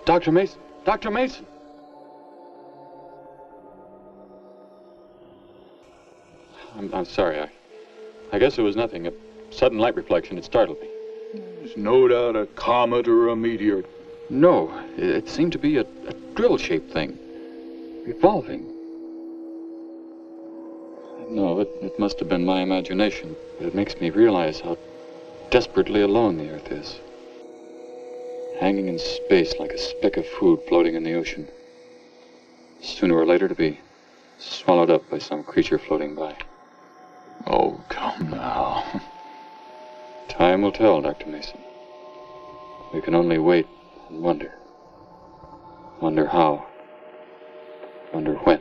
Dr. Mason! Dr. Mason! I'm sorry. I guess it was nothing. A sudden light reflection. It startled me. There's no doubt a comet or a meteor. No, it seemed to be a drill-shaped thing. Evolving. No, it must have been my imagination. But it makes me realize how desperately alone the Earth is. Hanging in space like a speck of food floating in the ocean. Sooner or later to be swallowed up by some creature floating by. Oh, come now. Time will tell, Dr. Mason. We can only wait and wonder. Wonder how. Wonder when.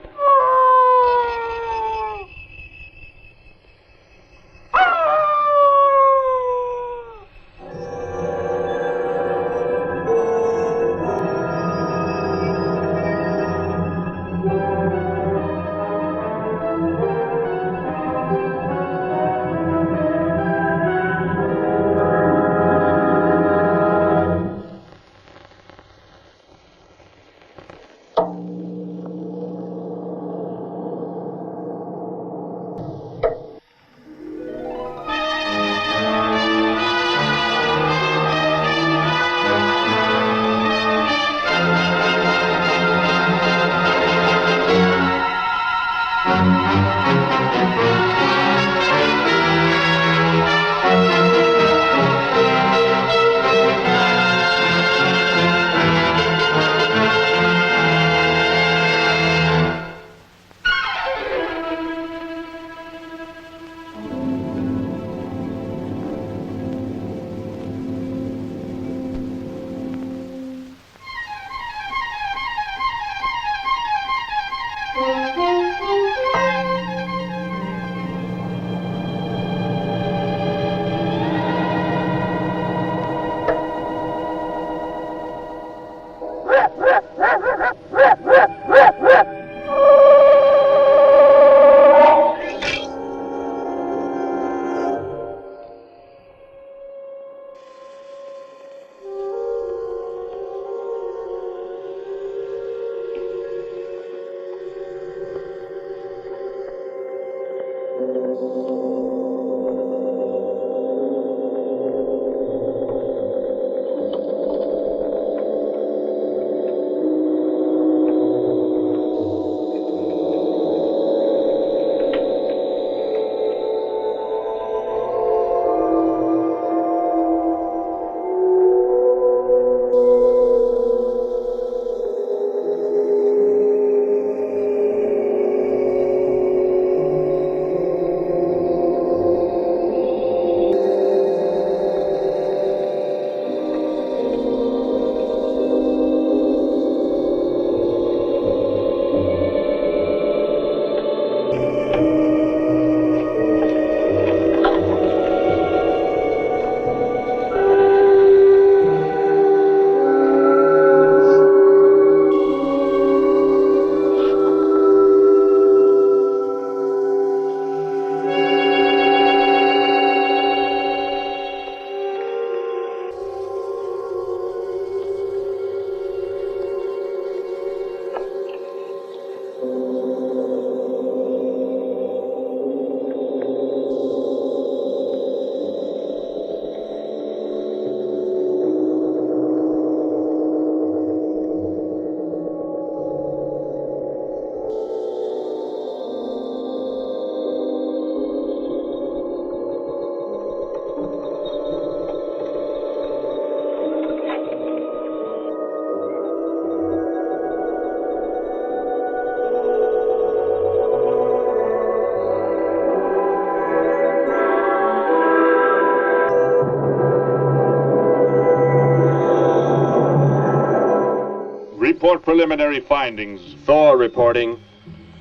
Report preliminary findings. Thor reporting.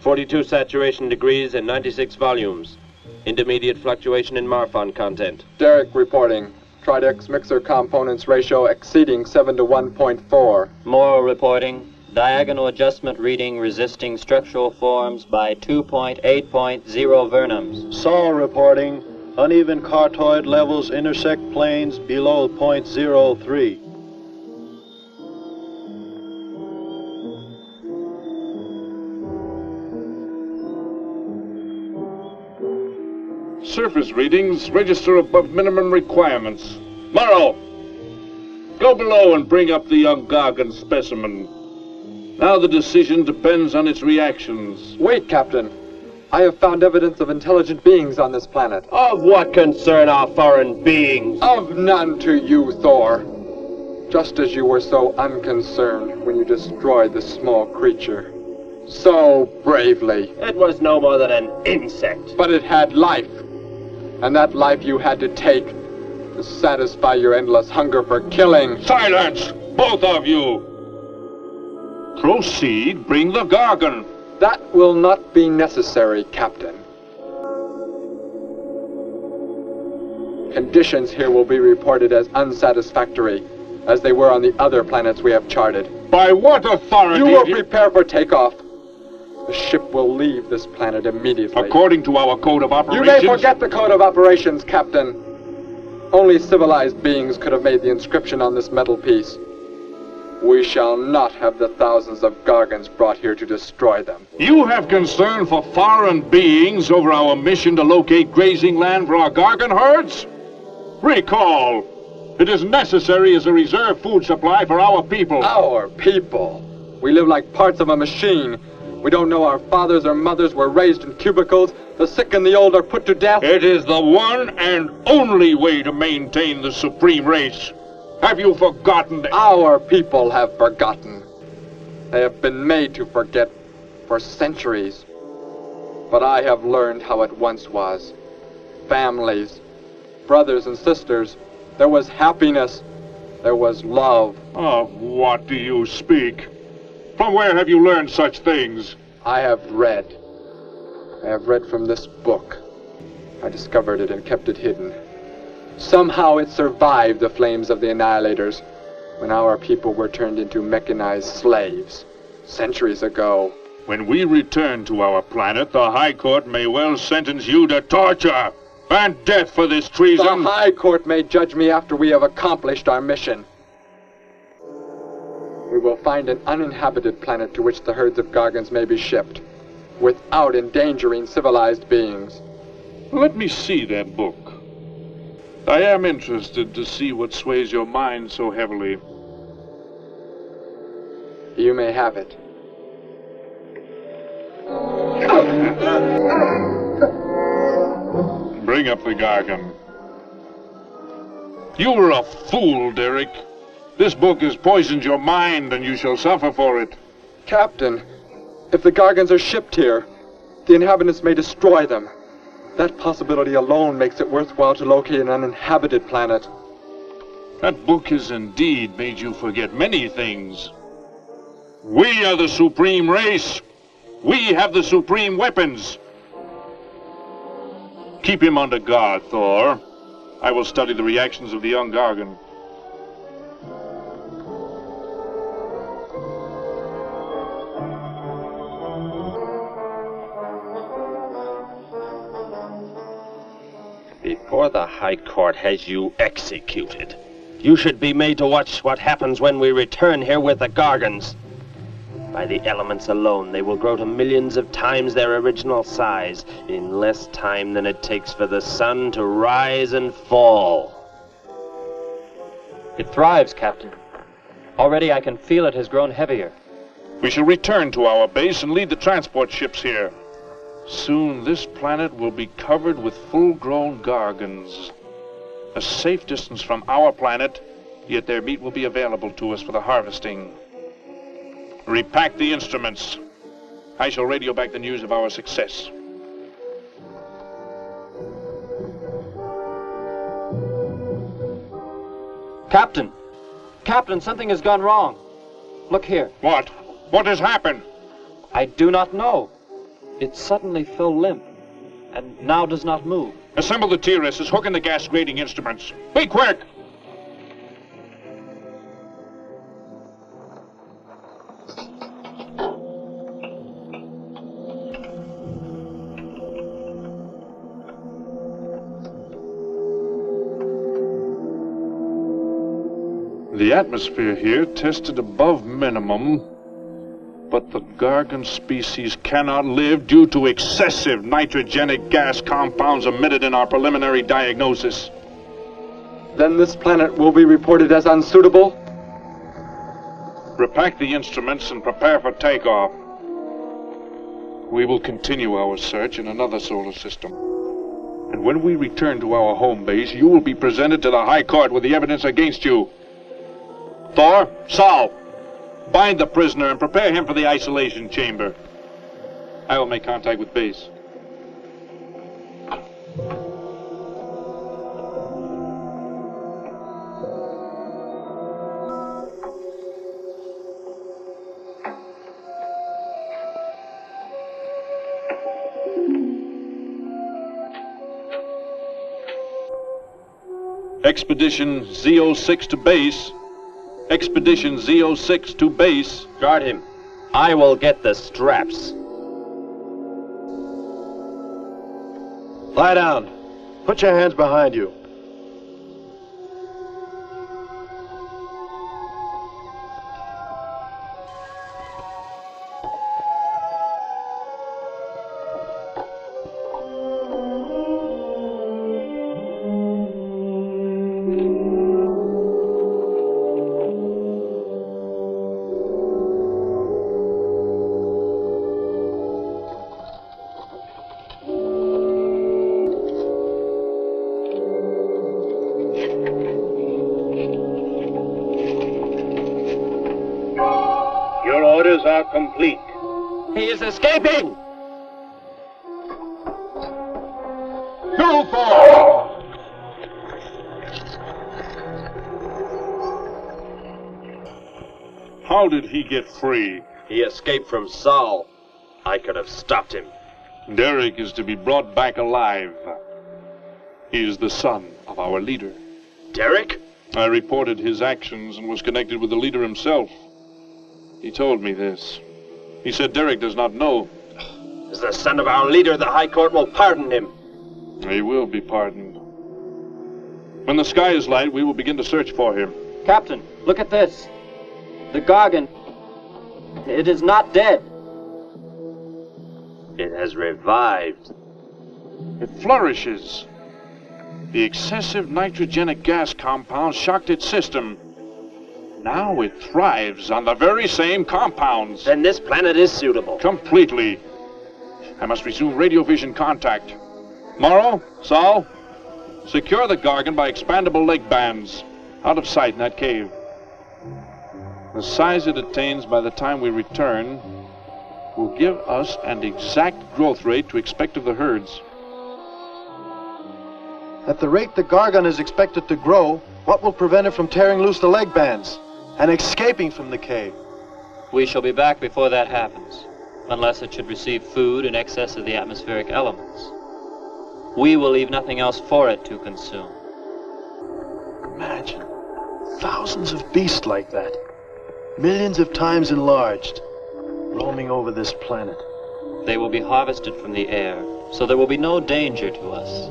42 saturation degrees and 96 volumes. Intermediate fluctuation in Marfan content. Derek reporting. Tridex mixer components ratio exceeding 7 to 1.4. Morrow reporting. Diagonal adjustment reading resisting structural forms by 2.8.0 vernums. Saul reporting. Uneven cartoid levels intersect planes below .03. surface readings register above minimum requirements. Morrow, go below and bring up the young gargon specimen. Now the decision depends on its reactions. Wait, Captain. I have found evidence of intelligent beings on this planet. Of what concern are foreign beings? Of none to you, Thor. Just as you were so unconcerned when you destroyed the small creature. So bravely. It was no more than an insect. But it had life. And that life you had to take to satisfy your endless hunger for killing. Silence, both of you! Proceed, bring the gargon. That will not be necessary, Captain. Conditions here will be reported as unsatisfactory, as they were on the other planets we have charted. By what authority? You will prepare for takeoff. The ship will leave this planet immediately. According to our code of operations... You may forget the code of operations, Captain. Only civilized beings could have made the inscription on this metal piece. We shall not have the thousands of gargons brought here to destroy them. You have concern for foreign beings over our mission to locate grazing land for our gargon herds? Recall, it is necessary as a reserve food supply for our people. Our people? We live like parts of a machine. We don't know our fathers or mothers were raised in cubicles. The sick and the old are put to death. It is the one and only way to maintain the supreme race. Have you forgotten that? Our people have forgotten. They have been made to forget for centuries. But I have learned how it once was. Families, brothers and sisters. There was happiness. There was love. Of what do you speak? From where have you learned such things? I have read. I have read from this book. I discovered it and kept it hidden. Somehow it survived the flames of the Annihilators when our people were turned into mechanized slaves centuries ago. When we return to our planet, the High Court may well sentence you to torture and death for this treason. The High Court may judge me after we have accomplished our mission. We will find an uninhabited planet to which the herds of gargons may be shipped, without endangering civilized beings. Let me see that book. I am interested to see what sways your mind so heavily. You may have it. Bring up the gargon. You were a fool, Derek. This book has poisoned your mind, and you shall suffer for it. Captain, if the gargons are shipped here, the inhabitants may destroy them. That possibility alone makes it worthwhile to locate an uninhabited planet. That book has indeed made you forget many things. We are the supreme race. We have the supreme weapons. Keep him under guard, Thor. I will study the reactions of the young gargon. Before the High Court has you executed, you should be made to watch what happens when we return here with the gargons. By the elements alone, they will grow to millions of times their original size in less time than it takes for the sun to rise and fall. It thrives, Captain. Already I can feel it has grown heavier. We shall return to our base and lead the transport ships here. Soon this planet will be covered with full-grown gargons. A safe distance from our planet, yet their meat will be available to us for the harvesting. Repack the instruments. I shall radio back the news of our success. Captain! Captain, something has gone wrong. Look here. What? What has happened? I do not know. It suddenly fell limp, and now does not move. Assemble the TRSs, hook in the gas grading instruments. Be quick! The atmosphere here tested above minimum. But the gargon species cannot live due to excessive nitrogenic gas compounds emitted in our preliminary diagnosis. Then this planet will be reported as unsuitable? Repack the instruments and prepare for takeoff. We will continue our search in another solar system. And when we return to our home base, you will be presented to the High Court with the evidence against you. Thor, Saul, bind the prisoner and prepare him for the isolation chamber. I will make contact with base. Expedition Z06 to base. Expedition Z06 to base. Guard him. I will get the straps. Lie down. Put your hands behind you. Are complete. He is escaping! Go for! How did he get free? He escaped from Saul. I could have stopped him. Derek is to be brought back alive. He is the son of our leader. Derek? I reported his actions and was connected with the leader himself. He told me this. He said Derek does not know. As the son of our leader, the High Court will pardon him. He will be pardoned. When the sky is light, we will begin to search for him. Captain, look at this. The gargon. It is not dead. It has revived. It flourishes. The excessive nitrogenic gas compound shocked its system. Now it thrives on the very same compounds. Then this planet is suitable. Completely. I must resume radio vision contact. Morrow, Saul, secure the gargon by expandable leg bands. Out of sight in that cave. The size it attains by the time we return will give us an exact growth rate to expect of the herds. At the rate the gargon is expected to grow, what will prevent it from tearing loose the leg bands and escaping from the cave? We shall be back before that happens, unless it should receive food in excess of the atmospheric elements. We will leave nothing else for it to consume. Imagine thousands of beasts like that, millions of times enlarged, roaming over this planet. They will be harvested from the air, so there will be no danger to us.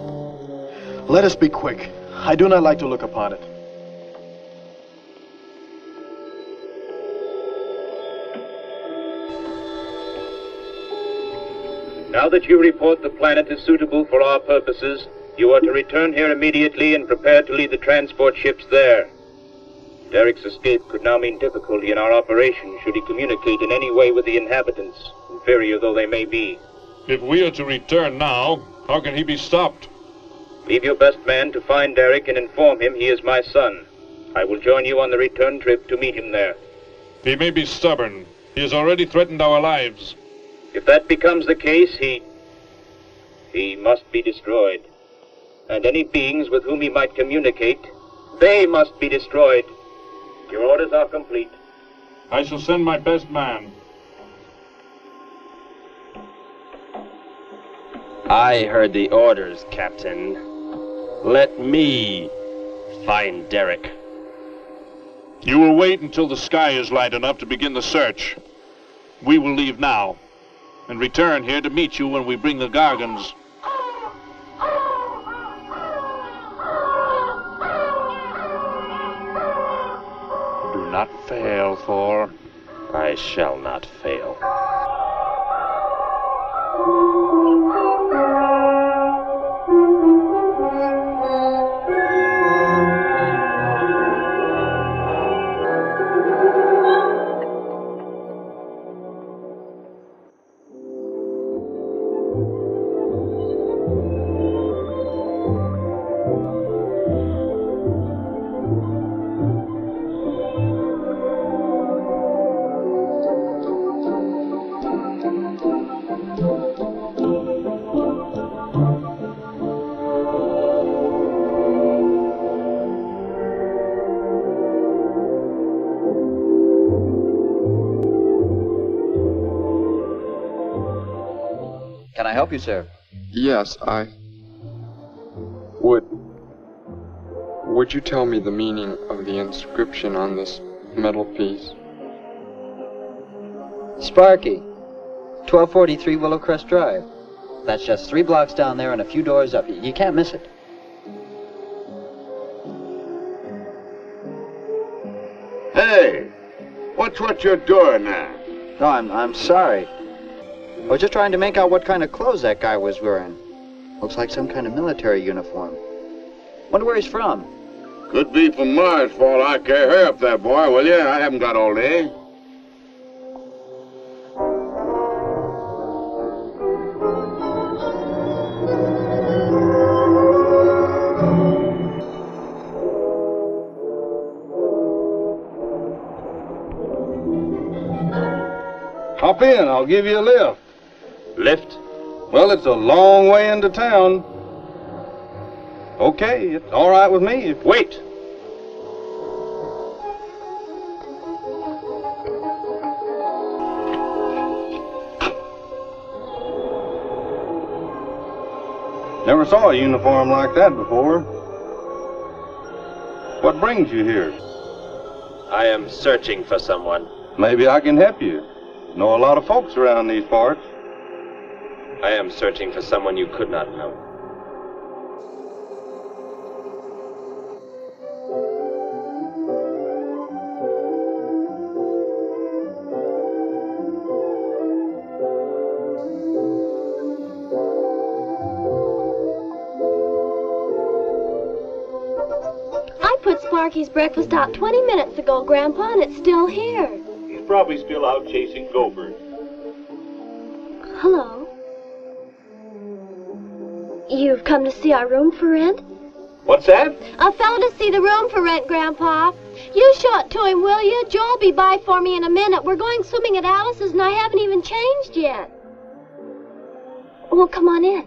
Let us be quick. I do not like to look upon it. Now that you report the planet is suitable for our purposes, you are to return here immediately and prepare to lead the transport ships there. Derek's escape could now mean difficulty in our operation should he communicate in any way with the inhabitants, inferior though they may be. If we are to return now, how can he be stopped? Leave your best man to find Derek and inform him he is my son. I will join you on the return trip to meet him there. He may be stubborn. He has already threatened our lives. If that becomes the case, he must be destroyed. And any beings with whom he might communicate, they must be destroyed. Your orders are complete. I shall send my best man. I heard the orders, Captain. Let me find Derek. You will wait until the sky is light enough to begin the search. We will leave now and return here to meet you when we bring the gargons. Do not fail, Thor. I shall not fail. Can I help you, sir? Yes, Would you tell me the meaning of the inscription on this metal piece? Sparky, 1243 Willowcrest Drive. That's just 3 blocks down there and a few doors up. You can't miss it. Hey, what's what you're doing there? No, I'm sorry. I was just trying to make out what kind of clothes that guy was wearing. Looks like some kind of military uniform. Wonder where he's from. Could be from Mars for all I care. Hurry up there, boy, will you? I haven't got all day. Hop in, I'll give you a lift. Lift? Well, it's a long way into town. Okay, it's all right with me. Wait! Never saw a uniform like that before. What brings you here? I am searching for someone. Maybe I can help you. Know a lot of folks around these parts. I am searching for someone you could not know. I put Sparky's breakfast out 20 minutes ago, Grandpa, and it's still here. He's probably still out chasing gophers. Hello. You've come to see our room for rent? What's that? A fellow to see the room for rent, Grandpa. You show it to him, will you? Joe'll be by for me in a minute. We're going swimming at Alice's, and I haven't even changed yet. Well, come on in.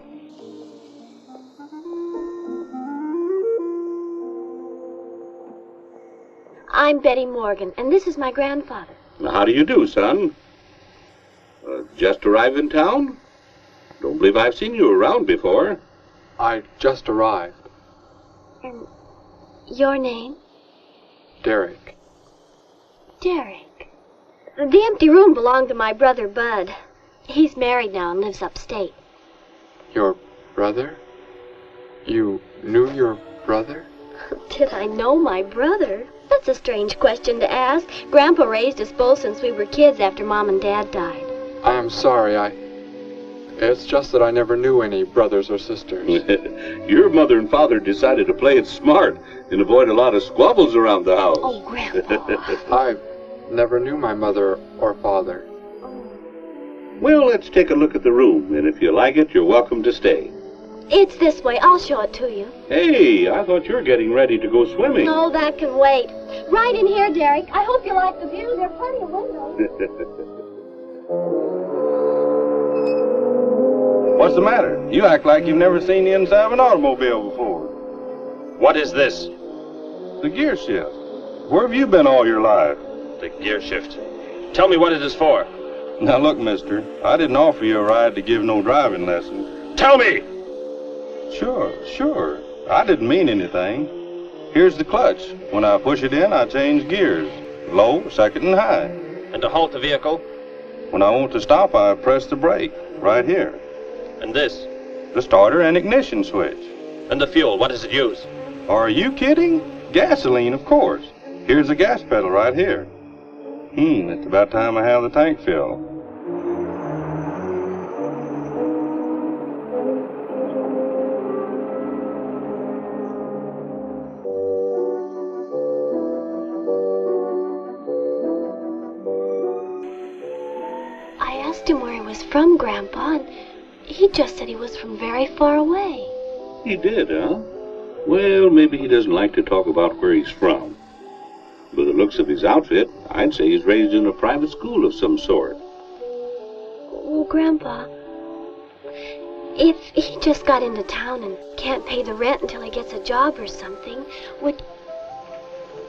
I'm Betty Morgan, and this is my grandfather. How do you do, son? Just arrived in town? Don't believe I've seen you around before. I just arrived. And your name? Derek. Derek. The empty room belonged to my brother, Bud. He's married now and lives upstate. Your brother? You knew your brother? Did I know my brother? That's a strange question to ask. Grandpa raised us both since we were kids after Mom and Dad died. I am sorry, It's just that I never knew any brothers or sisters. Your mother and father decided to play it smart and avoid a lot of squabbles around the house. Oh, Grandpa. I never knew my mother or father. Well, let's take a look at the room, and if you like it, you're welcome to stay. It's this way. I'll show it to you. Hey, I thought you were getting ready to go swimming. No, that can wait. Right in here, Derek. I hope you like the view. There are plenty of windows. What's the matter? You act like you've never seen the inside of an automobile before. What is this? The gear shift. Where have you been all your life? The gear shift. Tell me what it is for. Now look, mister, I didn't offer you a ride to give no driving lesson. Tell me! Sure. I didn't mean anything. Here's the clutch. When I push it in, I change gears. Low, second, and high. And to halt the vehicle? When I want to stop, I press the brake, right here. And this? The starter and ignition switch. And the fuel, what does it use? Are you kidding? Gasoline, of course. Here's the gas pedal right here. It's about time I have the tank filled. I asked him where he was from, Grandpa, and he just said he was from very far away. He did, huh? Well, maybe he doesn't like to talk about where he's from. By the looks of his outfit, I'd say he's raised in a private school of some sort. Well, Grandpa, if he just got into town and can't pay the rent until he gets a job or something, would...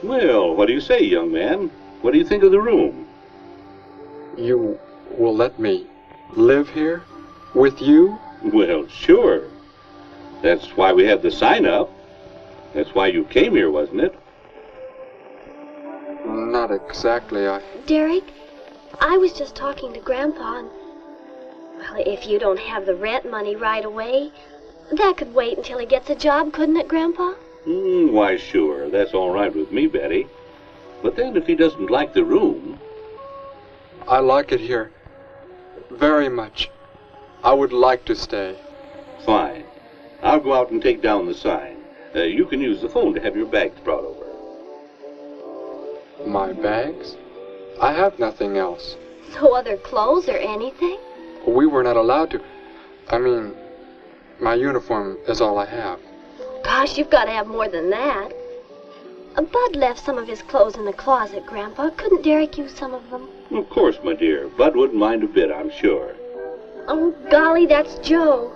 Well, what do you say, young man? What do you think of the room? You will let me live here with you? Well, sure. That's why we had the sign up. That's why you came here, wasn't it? Not exactly, Derek, I was just talking to Grandpa, and... Well, if you don't have the rent money right away, that could wait until he gets a job, couldn't it, Grandpa? Why, sure. That's all right with me, Betty. But then if he doesn't like the room... I like it here very much. I would like to stay. Fine. I'll go out and take down the sign. You can use the phone to have your bags brought over. My bags? I have nothing else. No other clothes or anything? We were not allowed to. I mean, my uniform is all I have. Gosh, you've got to have more than that. Bud left some of his clothes in the closet, Grandpa. Couldn't Derek use some of them? Of course, my dear. Bud wouldn't mind a bit, I'm sure. Oh, golly, that's Joe.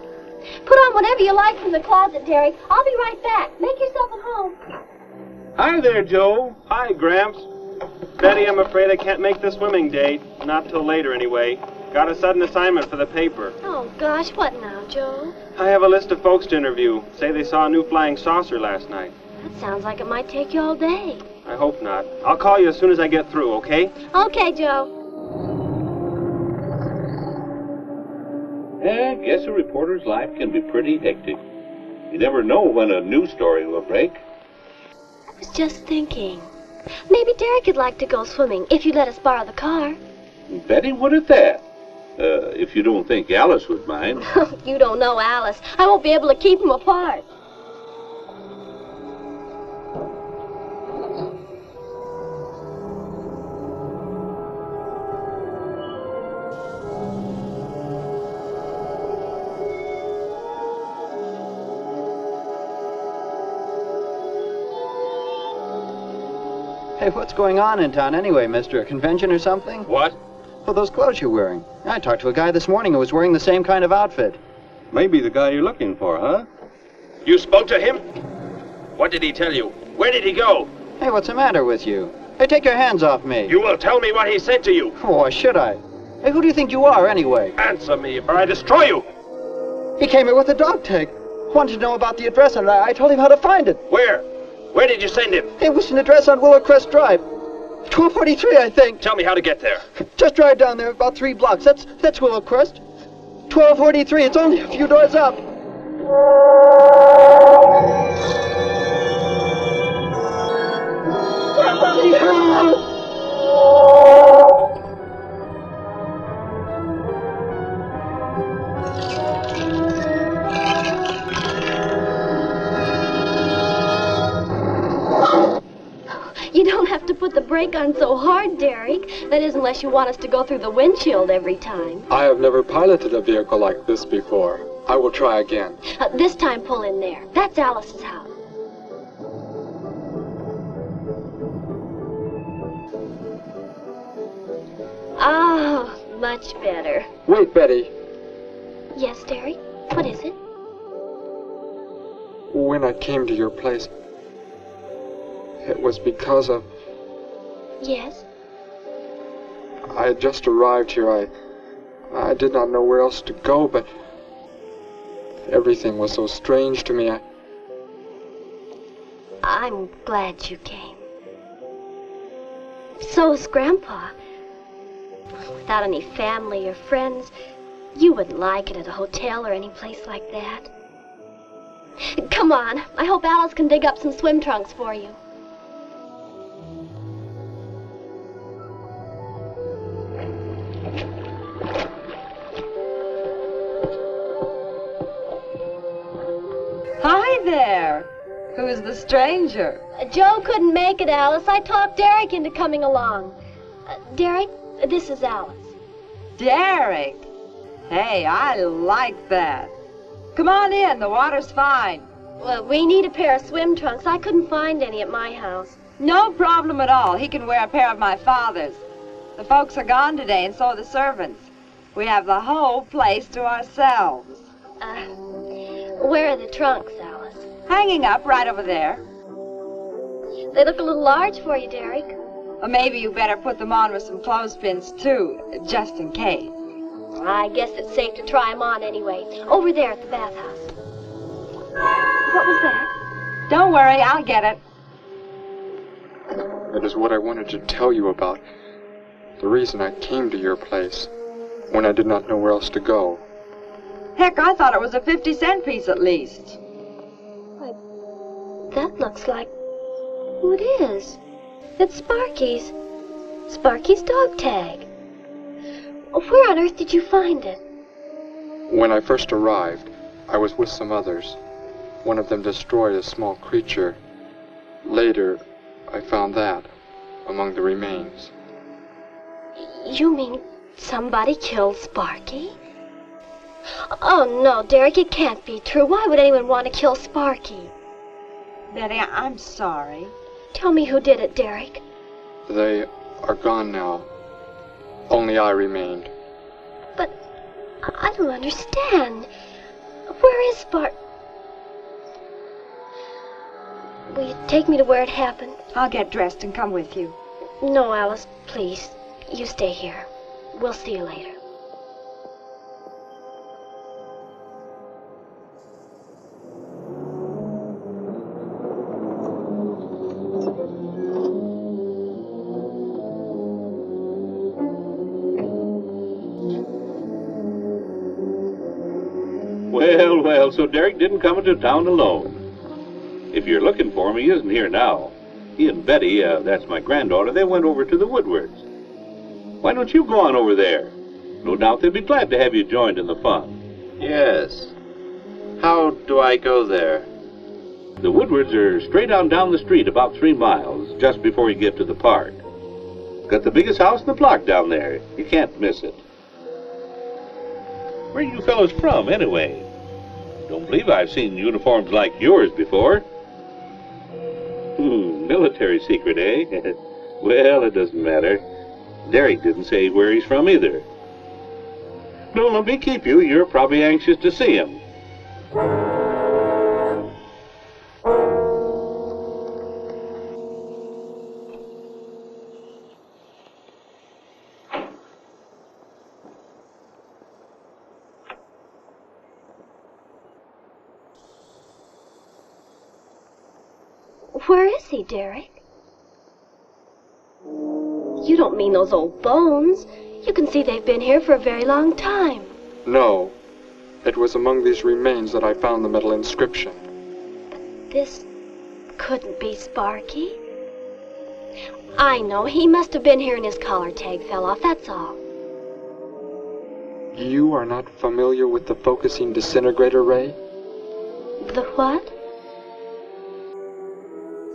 Put on whatever you like from the closet, Derek. I'll be right back. Make yourself at home. Hi there, Joe. Hi, Gramps. Betty, I'm afraid I can't make the swimming date. Not till later, anyway. Got a sudden assignment for the paper. Oh, gosh, what now, Joe? I have a list of folks to interview. Say they saw a new flying saucer last night. That sounds like it might take you all day. I hope not. I'll call you as soon as I get through, okay? Okay, Joe. I guess a reporter's life can be pretty hectic. You never know when a news story will break. I was just thinking. Maybe Derek would like to go swimming if you'd let us borrow the car. Betty would at that. If you don't think Alice would mind. You don't know Alice. I won't be able to keep them apart. Hey, what's going on in town anyway, mister? A convention or something? What? Well, those clothes you're wearing. I talked to a guy this morning who was wearing the same kind of outfit. Maybe the guy you're looking for, huh? You spoke to him? What did he tell you? Where did he go? Hey, what's the matter with you? Hey, take your hands off me. You will tell me what he said to you. Oh, why should I? Hey, who do you think you are, anyway? Answer me, or I destroy you. He came here with a dog tag. Wanted to know about the address, and I told him how to find it. Where? Where did you send him? It was an address on Willow Crest Drive. 1243, I think. Tell me how to get there. Just drive down there about 3 blocks. That's Willow Crest. 1243. It's only a few doors up. Somebody help! You don't have to put the brake on so hard, Derek. That is, unless you want us to go through the windshield every time. I have never piloted a vehicle like this before. I will try again. This time, pull in there. That's Alice's house. Oh, much better. Wait, Betty. Yes, Derek? What is it? When I came to your place, it was because of... Yes? I had just arrived here. I did not know where else to go, but everything was so strange to me. I'm glad you came. So is Grandpa. Without any family or friends, you wouldn't like it at a hotel or any place like that. Come on. I hope Alice can dig up some swim trunks for you. was the stranger. Joe couldn't make it, Alice. I talked Derek into coming along. Derek, this is Alice. Derek? Hey, I like that. Come on in, the water's fine. Well, we need a pair of swim trunks. I couldn't find any at my house. No problem at all. He can wear a pair of my father's. The folks are gone today, and so are the servants. We have the whole place to ourselves. Where are the trunks, Alice? Hanging up right over there. They look a little large for you, Derek. Well, maybe you better put them on with some clothespins, too, just in case. I guess it's safe to try them on anyway. Over there at the bathhouse. What was that? Don't worry, I'll get it. It is what I wanted to tell you about. The reason I came to your place, when I did not know where else to go. Heck, I thought it was a 50-cent piece at least. That looks like... Who it is? It's Sparky's. Sparky's dog tag. Where on earth did you find it? When I first arrived, I was with some others. One of them destroyed a small creature. Later, I found that among the remains. You mean somebody killed Sparky? Oh, no, Derek, it can't be true. Why would anyone want to kill Sparky? Betty, I'm sorry. Tell me who did it, Derek. They are gone now. Only I remained. But I don't understand. Where is Sparky? Will you take me to where it happened? I'll get dressed and come with you. No, Alice, please. You stay here. We'll see you later. Well, so Derek didn't come into town alone. If you're looking for him, he isn't here now. He and Betty, that's my granddaughter, they went over to the Woodwards. Why don't you go on over there? No doubt they'd be glad to have you joined in the fun. Yes. How do I go there? The Woodwards are straight on down the street about 3 miles, just before you get to the park. Got the biggest house in the block down there. You can't miss it. Where are you fellows from, anyway? Don't believe I've seen uniforms like yours before. Military secret, eh? Well, it doesn't matter. Derek didn't say where he's from either. Don't let me keep you. You're probably anxious to see him. Where is he, Derek? You don't mean those old bones. You can see they've been here for a very long time. No. It was among these remains that I found the metal inscription. This couldn't be Sparky. I know. He must have been here and his collar tag fell off, that's all. You are not familiar with the focusing disintegrator ray? The what?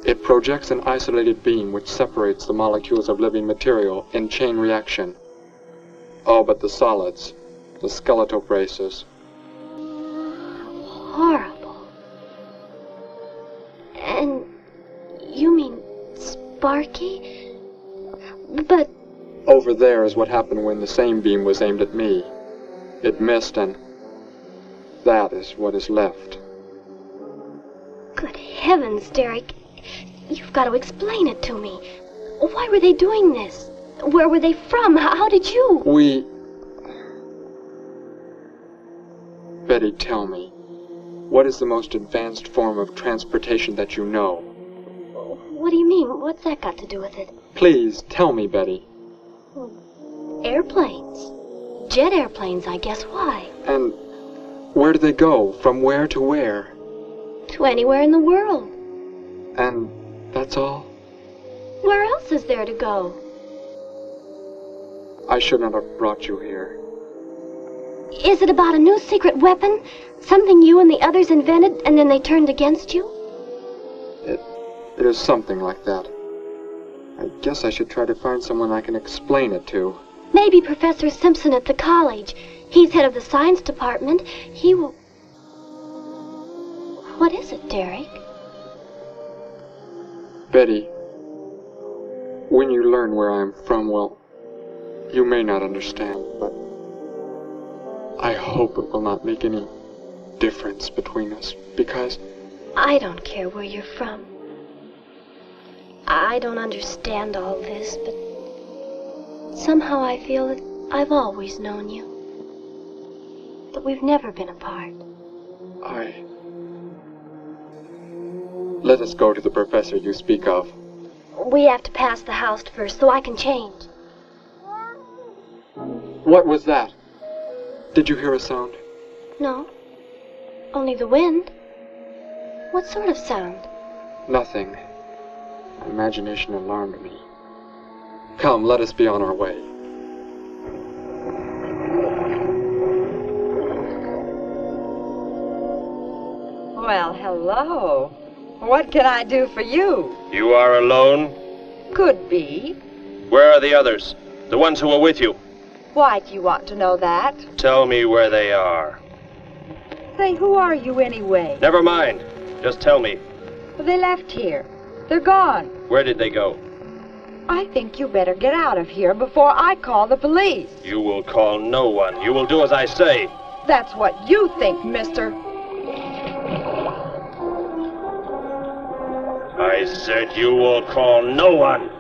It projects an isolated beam which separates the molecules of living material in chain reaction. All but the solids, the skeletal braces. Horrible. And you mean Sparky? But... Over there is what happened when the same beam was aimed at me. It missed, and that is what is left. Good heavens, Derek. You've got to explain it to me. Why were they doing this? Where were they from? How did you... Betty, tell me. What is the most advanced form of transportation that you know? What do you mean? What's that got to do with it? Please, tell me, Betty. Airplanes. Jet airplanes, I guess. Why? And where do they go? From where to where? To anywhere in the world. And that's all? Where else is there to go? I should not have brought you here. Is it about a new secret weapon? Something you and the others invented and then they turned against you? It is something like that. I guess I should try to find someone I can explain it to. Maybe Professor Simpson at the college. He's head of the science department. He will... What is it, Derek? Betty, when you learn where I'm from, well, you may not understand, but I hope it will not make any difference between us, because... I don't care where you're from. I don't understand all this, but somehow I feel that I've always known you. That we've never been apart. Let us go to the professor you speak of. We have to pass the house first so I can change. What was that? Did you hear a sound? No. Only the wind. What sort of sound? Nothing. My imagination alarmed me. Come, let us be on our way. Well, hello. What can I do for you? You are alone? Could be. Where are the others? The ones who were with you? Why do you want to know that? Tell me where they are. Say, who are you anyway? Never mind. Just tell me. They left here. They're gone. Where did they go? I think you better get out of here before I call the police. You will call no one. You will do as I say. That's what you think, mister. I said you will call no one.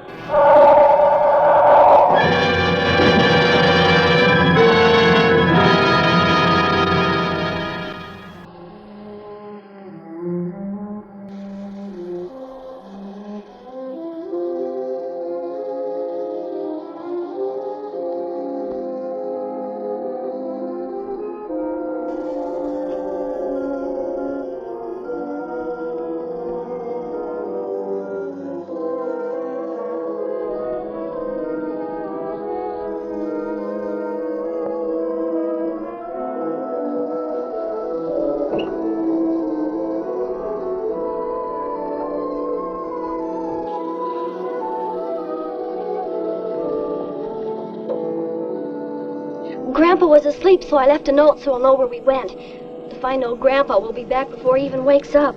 Grandpa was asleep, so I left a note so he'll know where we went. If I know Grandpa, we'll be back before he even wakes up.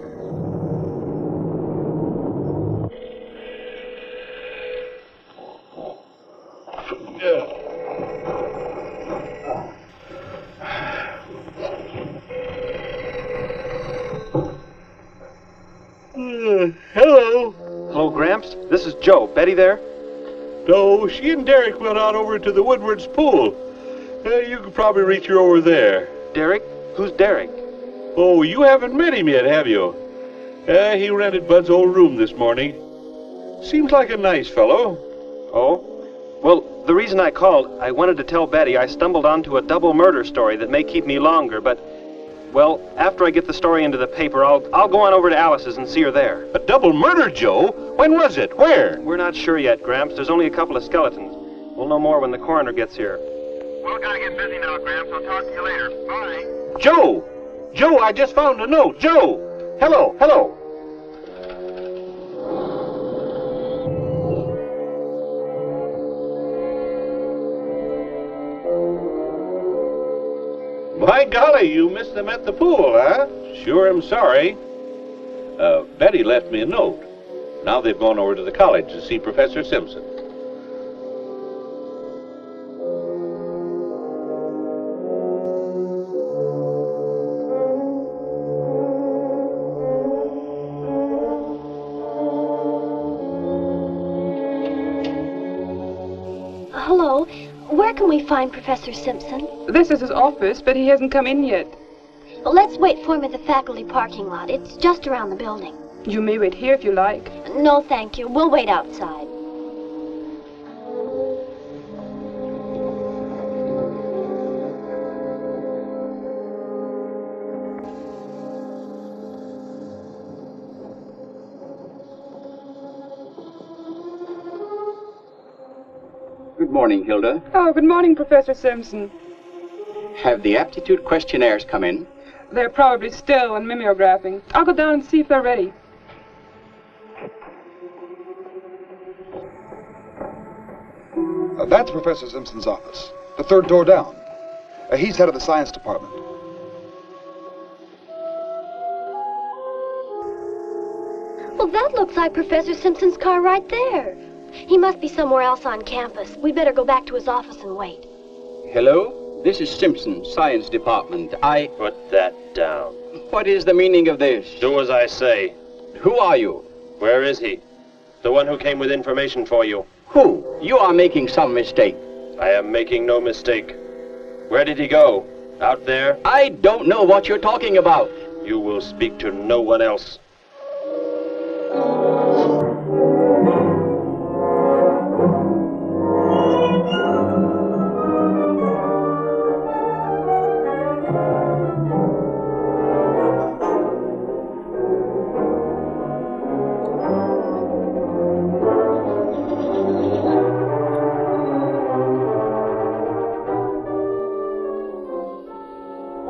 Hello. Hello, Gramps. This is Joe. Betty there? No, she and Derek went out over to the Woodward's pool. You could probably reach her over there. Derek? Who's Derek? Oh, you haven't met him yet, have you? He rented Bud's old room this morning. Seems like a nice fellow. Oh? Well, the reason I called, I wanted to tell Betty I stumbled onto a double murder story that may keep me longer, but, well, after I get the story into the paper, I'll go on over to Alice's and see her there. A double murder, Joe? When was it? Where? We're not sure yet, Gramps. There's only a couple of skeletons. We'll know more when the coroner gets here. Well, gotta get busy now, Gramps. I'll talk to you later. Bye. Joe! Joe, I just found a note. Joe! Hello, hello. By golly, you missed them at the pool, huh? Sure am sorry. Betty left me a note. Now they've gone over to the college to see Professor Simpson. Hello. Where can we find Professor Simpson? This is his office, but he hasn't come in yet. Well, let's wait for him at the faculty parking lot. It's just around the building. You may wait here if you like. No, thank you. We'll wait outside. Good morning, Hilda. Oh, good morning, Professor Simpson. Have the aptitude questionnaires come in? They're probably still in mimeographing. I'll go down and see if they're ready. That's Professor Simpson's office. The third door down. He's head of the science department. Well, that looks like Professor Simpson's car right there. He must be somewhere else on campus. We'd better go back to his office and wait. Hello? This is Simpson, science department. Put that down. What is the meaning of this? Do as I say. Who are you? Where is he? The one who came with information for you. Who? You are making some mistake. I am making no mistake. Where did he go? Out there? I don't know what you're talking about. You will speak to no one else.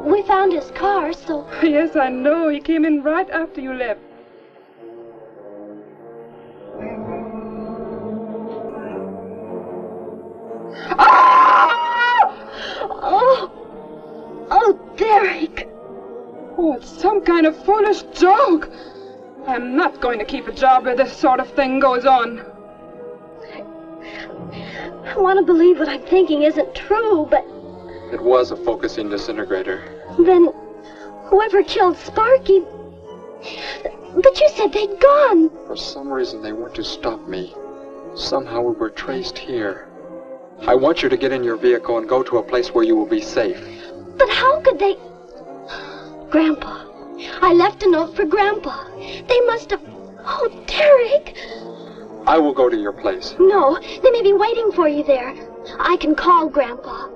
We found his car, so... Yes, I know. He came in right after you left. Oh, Derek! Oh, it's some kind of foolish joke. I'm not going to keep a job where this sort of thing goes on. I want to believe what I'm thinking isn't true, but It was a focusing disintegrator. then whoever killed Sparky... But you said they'd gone. For some reason, they want to stop me. Somehow we were traced here. I want you to get in your vehicle and go to a place where you will be safe. But how could they... Grandpa. I left a note for Grandpa. They must have... Oh, Derek! I will go to your place. No, they may be waiting for you there. I can call Grandpa.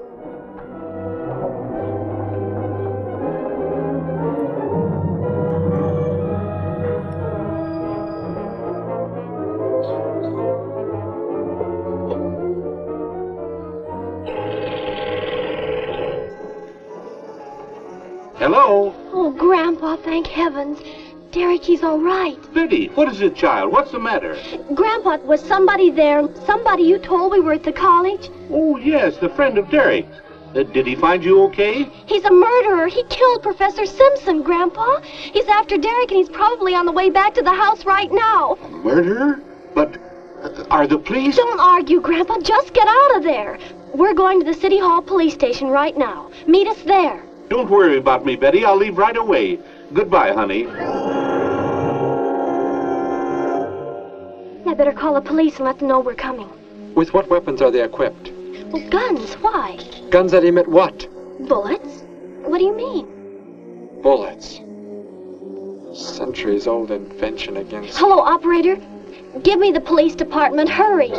Hello? Oh, Grandpa, thank heavens. Derek, he's all right. Betty, what is it, child? What's the matter? Grandpa, was somebody there? Somebody you told we were at the college? Oh, yes, the friend of Derek's. Did he find you okay? He's a murderer. He killed Professor Simpson, Grandpa. He's after Derek, and he's probably on the way back to the house right now. Murderer? But are the police... Don't argue, Grandpa. Just get out of there. We're going to the City Hall police station right now. Meet us there. Don't worry about me, Betty. I'll leave right away. Goodbye, honey. I better call the police and let them know we're coming. With what weapons are they equipped? Well, guns. Why? Guns that emit what? Bullets? What do you mean? Bullets. Centuries-old invention against... Hello, operator. Give me the police department. Hurry.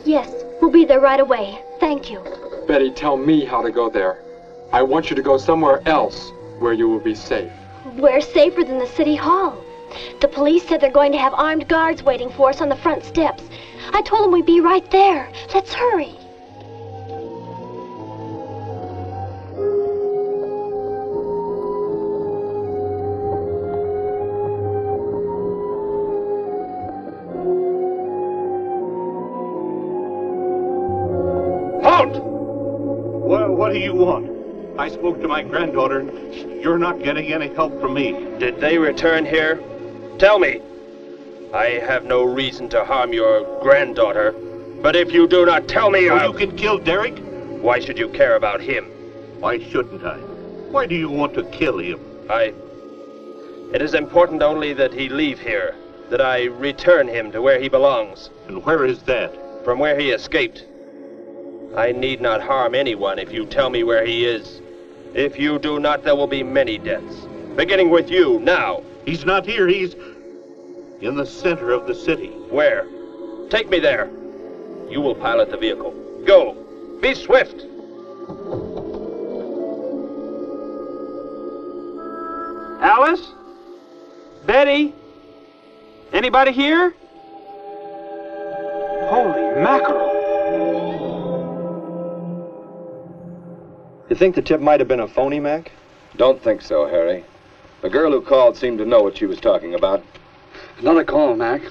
Yes, we'll be there right away. Thank you. Betty, tell me how to go there. I want you to go somewhere else where you will be safe. We're safer than the City Hall. The police said they're going to have armed guards waiting for us on the front steps. I told them we'd be right there. Let's hurry. Halt! What do you want? I spoke to my granddaughter. You're not getting any help from me. Did they return here? Tell me. I have no reason to harm your granddaughter, but if you do not tell me, You can kill Derek? Why should you care about him? Why shouldn't I? Why do you want to kill him? It is important only that he leave here, that I return him to where he belongs. And where is that? From where he escaped. I need not harm anyone if you tell me where he is. If you do not, there will be many deaths. Beginning with you, now. He's not here. He's in the center of the city. Where? Take me there. You will pilot the vehicle. Go. Be swift. Alice? Betty? Anybody here? Holy mackerel. You think the tip might have been a phony, Mac? Don't think so, Harry. The girl who called seemed to know what she was talking about. Another call, Mac.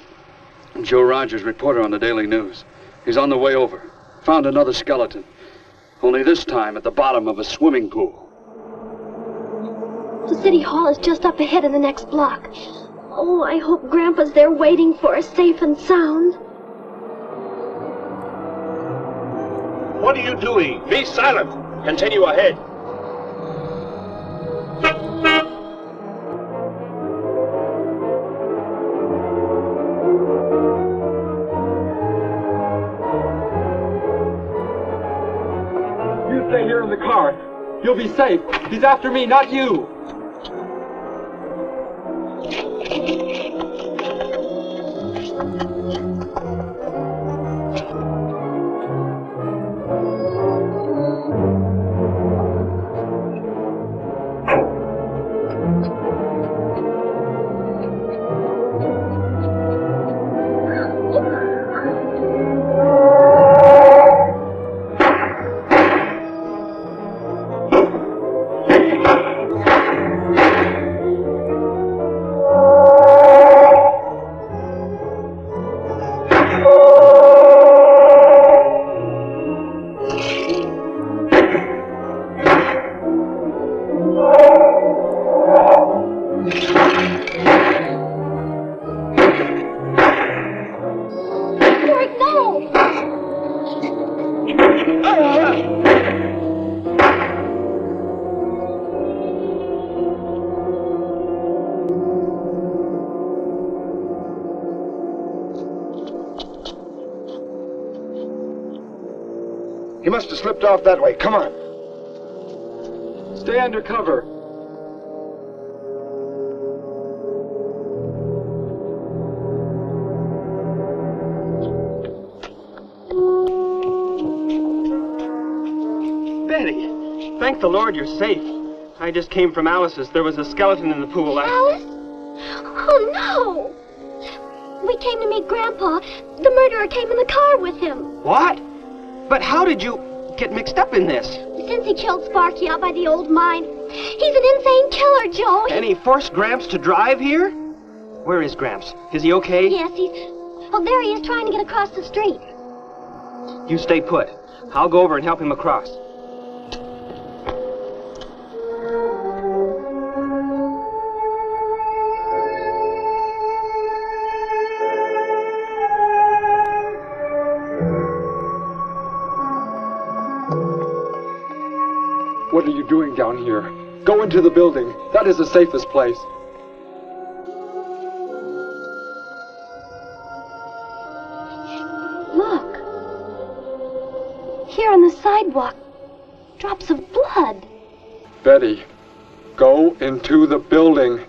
Joe Rogers, reporter on the Daily News. He's on the way over. Found another skeleton. Only this time at the bottom of a swimming pool. The city hall is just up ahead in the next block. Oh, I hope Grandpa's there waiting for us safe and sound. What are you doing? Be silent. Continue ahead. You stay here in the car. You'll be safe. He's after me, not you. He must have slipped off that way. Come on. Stay under cover. Betty, thank the Lord you're safe. I just came from Alice's. There was a skeleton in the pool. Alice? Oh, no! We came to meet Grandpa. The murderer came in the car with him. What? But how did you get mixed up in this? Since he killed Sparky out by the old mine. He's an insane killer, Joe. And he forced Gramps to drive here? Where is Gramps? Is he okay? Yes, he's... Oh, there he is trying to get across the street. You stay put. I'll go over and help him across. What are you doing down here? Go into the building. That is the safest place. Look. Here on the sidewalk. Drops of blood. Betty, go into the building.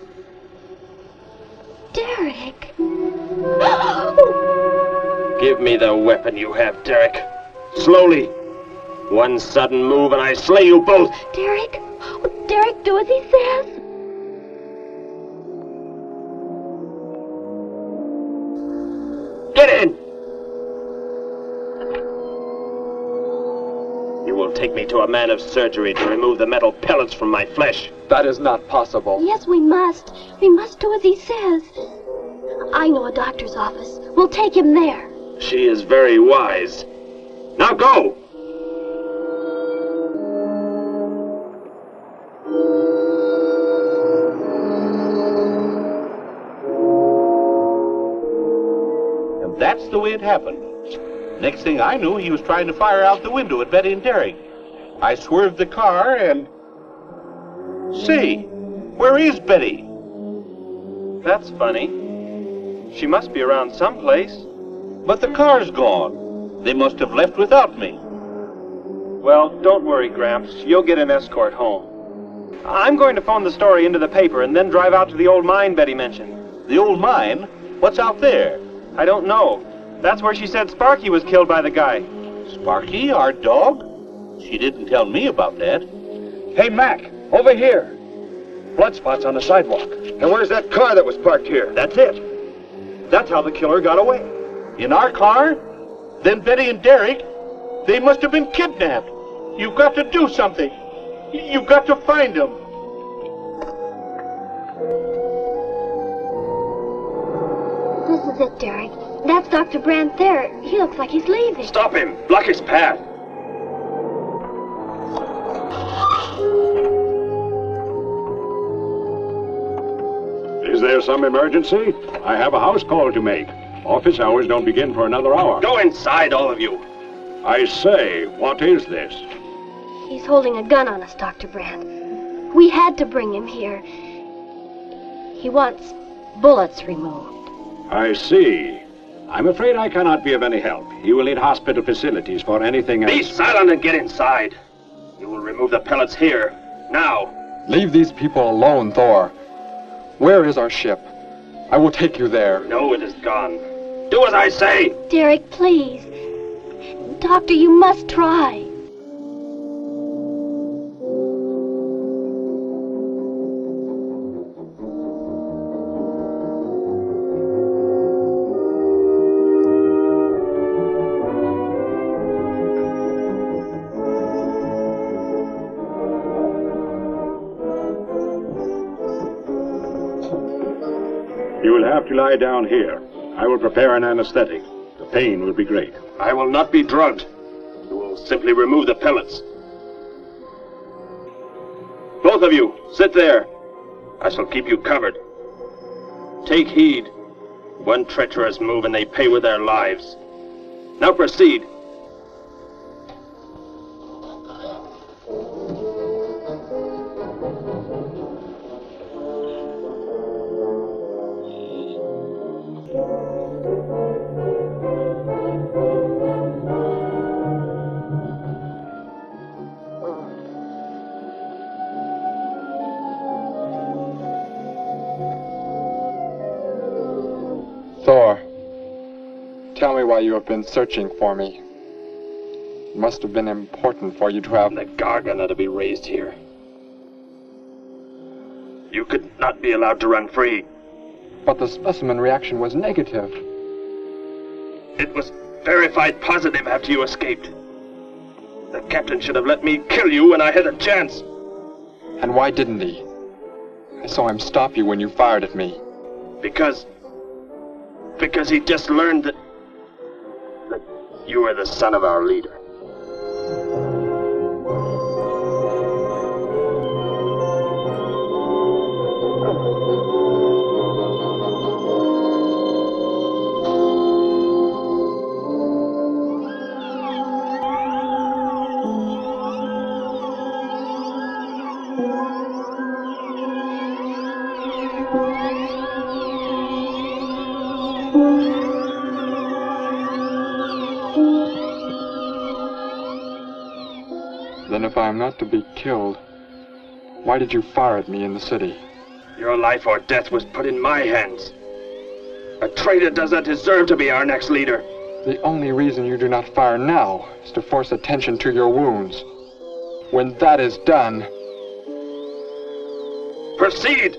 Derek. Give me the weapon you have, Derek. Slowly. One sudden move and I slay you both. Derek? Oh, Derek, do as he says. Get in! You will take me to a man of surgery to remove the metal pellets from my flesh. That is not possible. Yes, we must. We must do as he says. I know a doctor's office. We'll take him there. She is very wise. Now go! That's the way it happened. Next thing I knew, he was trying to fire out the window at Betty and Derek. I swerved the car and... Say, where is Betty? That's funny. She must be around someplace. But the car's gone. They must have left without me. Well, don't worry, Gramps. You'll get an escort home. I'm going to phone the story into the paper and then drive out to the old mine Betty mentioned. The old mine? What's out there? I don't know. That's where she said Sparky was killed by the guy. Sparky, our dog? She didn't tell me about that. Hey, Mac, over here. blood spots on the sidewalk. And where's that car that was parked here? That's it. That's how the killer got away. In our car? Then Betty and Derek, they must have been kidnapped. You've got to do something. You've got to find them. This is it, Derek. That's Dr. Brandt there. He looks like he's leaving. Stop him! Block his path! Is there some emergency? I have a house call to make. Office hours don't begin for another hour. Go inside, all of you. I say, what is this? He's holding a gun on us, Dr. Brandt. We had to bring him here. He wants bullets removed. I see. I'm afraid I cannot be of any help. You will need hospital facilities for anything else. Be silent and get inside. You will remove the pellets here, now. Leave these people alone, Thor. Where is our ship? I will take you there. No, it is gone. Do as I say! Derek, please. Doctor, you must try. You will have to lie down here. I will prepare an anesthetic. The pain will be great. I will not be drugged. You will simply remove the pellets. Both of you, sit there. I shall keep you covered. Take heed. One treacherous move and they pay with their lives. Now proceed. Thor, tell me why you have been searching for me. It must have been important for you to have... The gargon are to be raised here. You could not be allowed to run free. But the specimen reaction was negative. It was verified positive after you escaped. The captain should have let me kill you when I had a chance. And why didn't he? I saw him stop you when you fired at me. Because he just learned that you were the son of our leader. Then if I am not to be killed, why did you fire at me in the city? Your life or death was put in my hands. A traitor does not deserve to be our next leader. The only reason you do not fire now is to force attention to your wounds. When that is done... Proceed!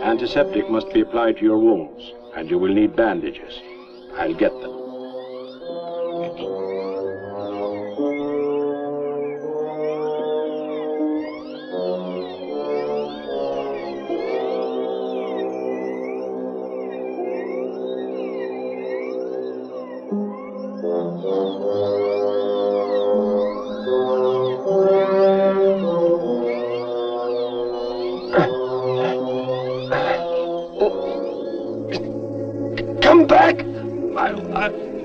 Antiseptic must be applied to your wounds, and you will need bandages. I'll get them. Come back!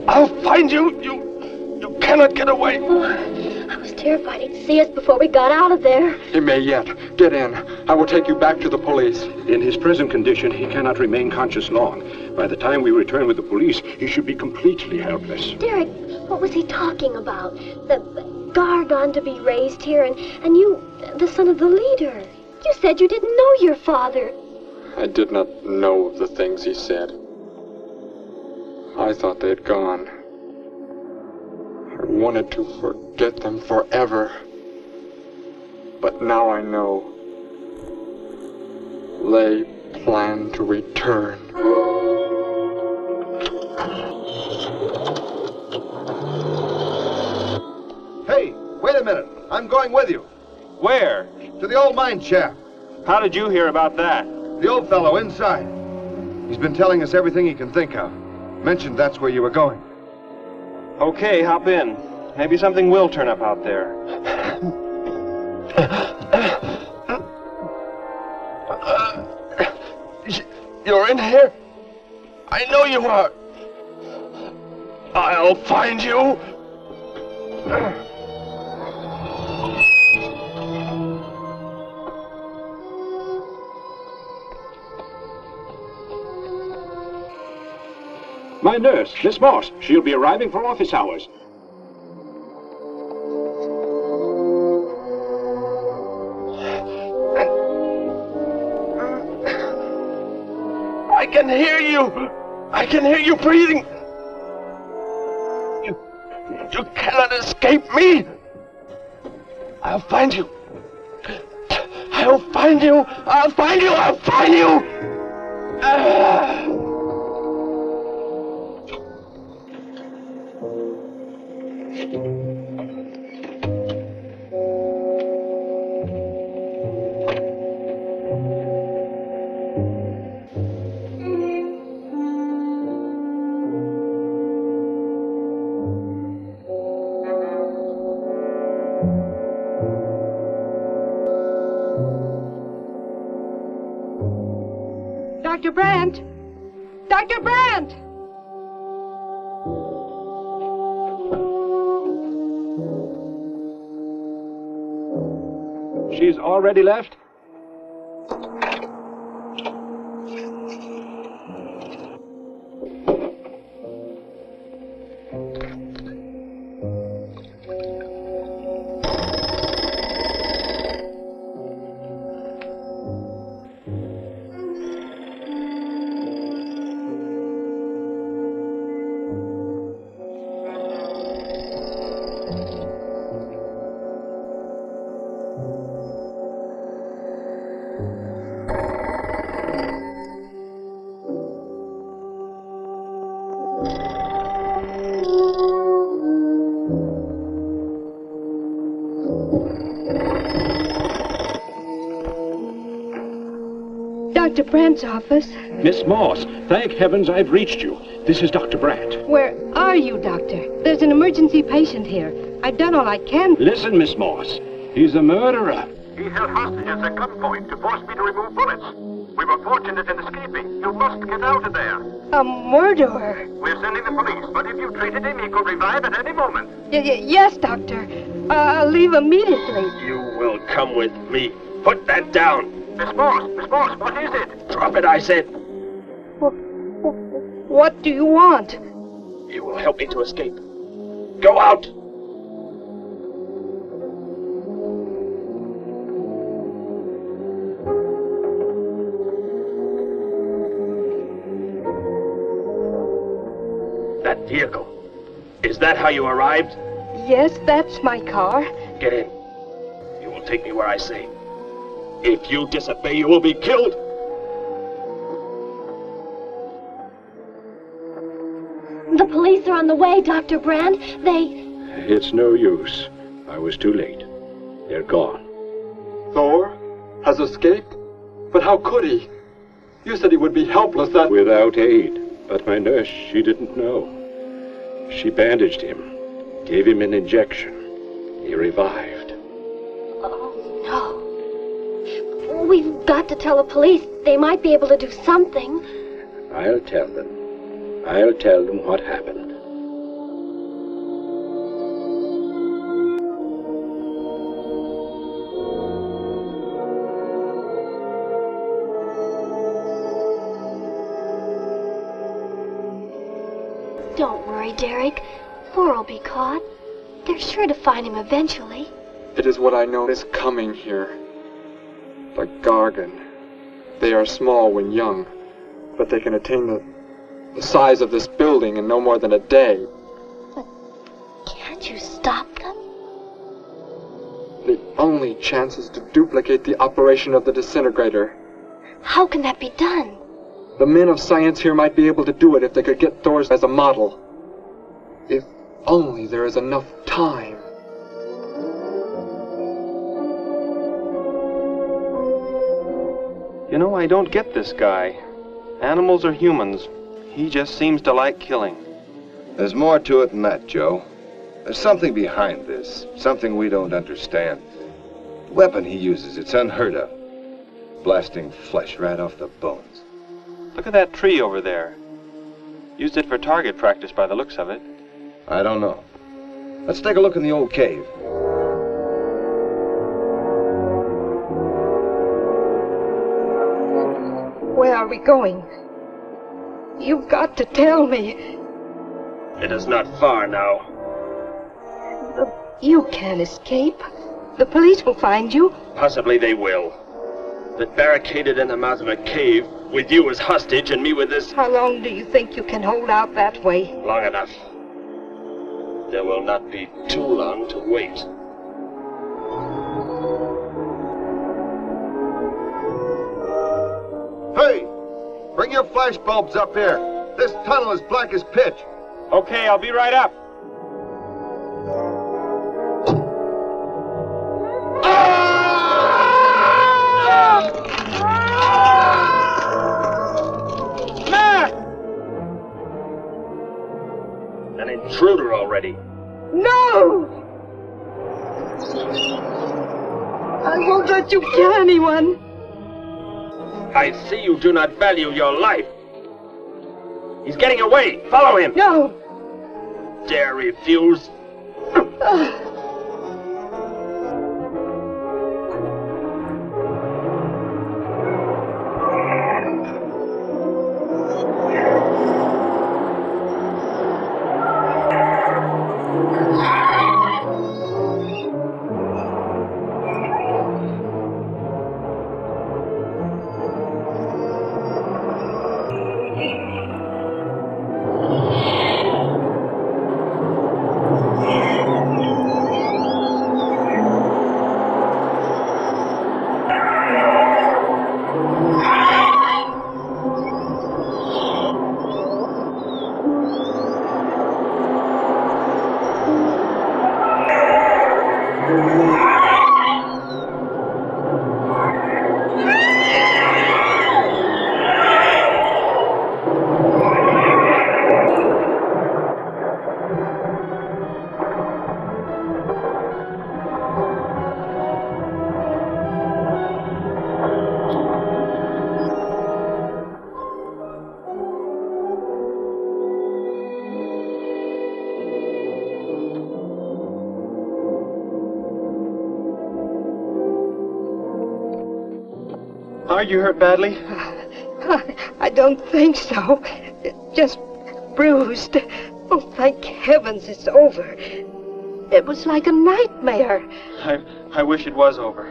I'll find you! You cannot get away! I was terrified he'd see us before we got out of there. He may yet. Get in. I will take you back to the police. In his present condition, he cannot remain conscious long. By the time we return with the police, he should be completely helpless. Derek, what was he talking about? The gargon to be raised here, and you, the son of the leader. You said you didn't know your father. I did not know of the things he said. I thought they had gone. I wanted to forget them forever. But now I know. They plan to return. Hey, wait a minute. I'm going with you. Where? To the old mine shaft. How did you hear about that? The old fellow inside. He's been telling us everything he can think of. Mentioned that's where you were going. Okay, hop in. Maybe something will turn up out there. You're in here? I know you are. I'll find you. My nurse, Miss Moss. She'll be arriving for office hours. I can hear you. I can hear you breathing. You cannot escape me. I'll find you. I'll find you. I'll find you. I'll find you. Dr. Brandt! Dr. Brandt! She's already left? Dr. Brandt's office. Miss Moss, thank heavens I've reached you. This is Dr. Brandt. Where are you, Doctor? There's an emergency patient here. I've done all I can. Listen, Miss Moss. He's a murderer. He held hostages at gunpoint to force me to remove bullets. We were fortunate in escaping. You must get out of there. A murderer? We're sending the police, but if you treated him, he could revive at any moment. Yes, Doctor. I'll leave immediately. You will come with me. Put that down. Miss Moss, what is it? Drop it, I said. What do you want? You will help me to escape. Go out! That vehicle. Is that how you arrived? Yes, that's my car. Get in. You will take me where I say. If you disobey, you will be killed. The police are on the way, Dr. Brandt. It's no use. I was too late. They're gone. Thor has escaped? But how could he? You said he would be helpless that... Without aid. But my nurse, she didn't know. She bandaged him. Gave him an injection. He revived. Oh, no. We've got to tell the police. They might be able to do something. I'll tell them. I'll tell them what happened. Don't worry, Derek. Thor will be caught. They're sure to find him eventually. It is what I know is coming here. The Gargon. They are small when young, but they can attain the size of this building in no more than a day. Can't you stop them? The only chance is to duplicate the operation of the disintegrator. How can that be done? The men of science here might be able to do it if they could get Thor's as a model. If only there is enough time. You know, I don't get this guy. Animals or humans, he just seems to like killing. There's more to it than that, Joe. There's something behind this, something we don't understand. The weapon he uses, it's unheard of. Blasting flesh right off the bones. Look at that tree over there. Used it for target practice by the looks of it. I don't know. Let's take a look in the old cave. Where are we going? You've got to tell me. It is not far now. You can't escape. The police will find you. Possibly they will. But barricaded in the mouth of a cave, with you as hostage and me with this... How long do you think you can hold out that way? Long enough. There will not be too long to wait. Hey! Bring your flash bulbs up here. This tunnel is black as pitch. Okay, I'll be right up. An intruder already. No! I won't let you kill anyone. I see you do not value your life. He's getting away. Follow him. No. Dare refuse? Are you hurt badly? I don't think so. Just bruised. Oh, thank heavens it's over. It was like a nightmare. I wish it was over.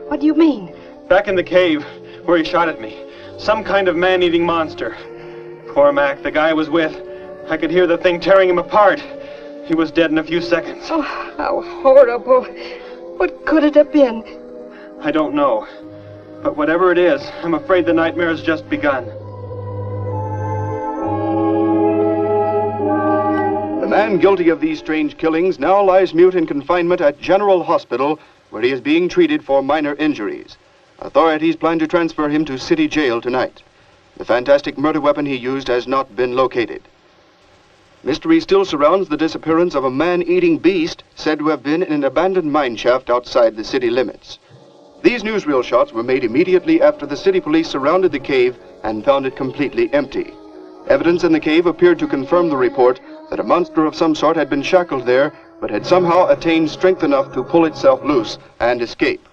What do you mean? Back in the cave, where he shot at me. Some kind of man-eating monster. Poor Mac, the guy I was with. I could hear the thing tearing him apart. He was dead in a few seconds. Oh, how horrible. What could it have been? I don't know. But whatever it is, I'm afraid the nightmare has just begun. The man guilty of these strange killings now lies mute in confinement at General Hospital, where he is being treated for minor injuries. Authorities plan to transfer him to City Jail tonight. The fantastic murder weapon he used has not been located. Mystery still surrounds the disappearance of a man-eating beast said to have been in an abandoned mine shaft outside the city limits. These newsreel shots were made immediately after the city police surrounded the cave and found it completely empty. Evidence in the cave appeared to confirm the report that a monster of some sort had been shackled there, but had somehow attained strength enough to pull itself loose and escape.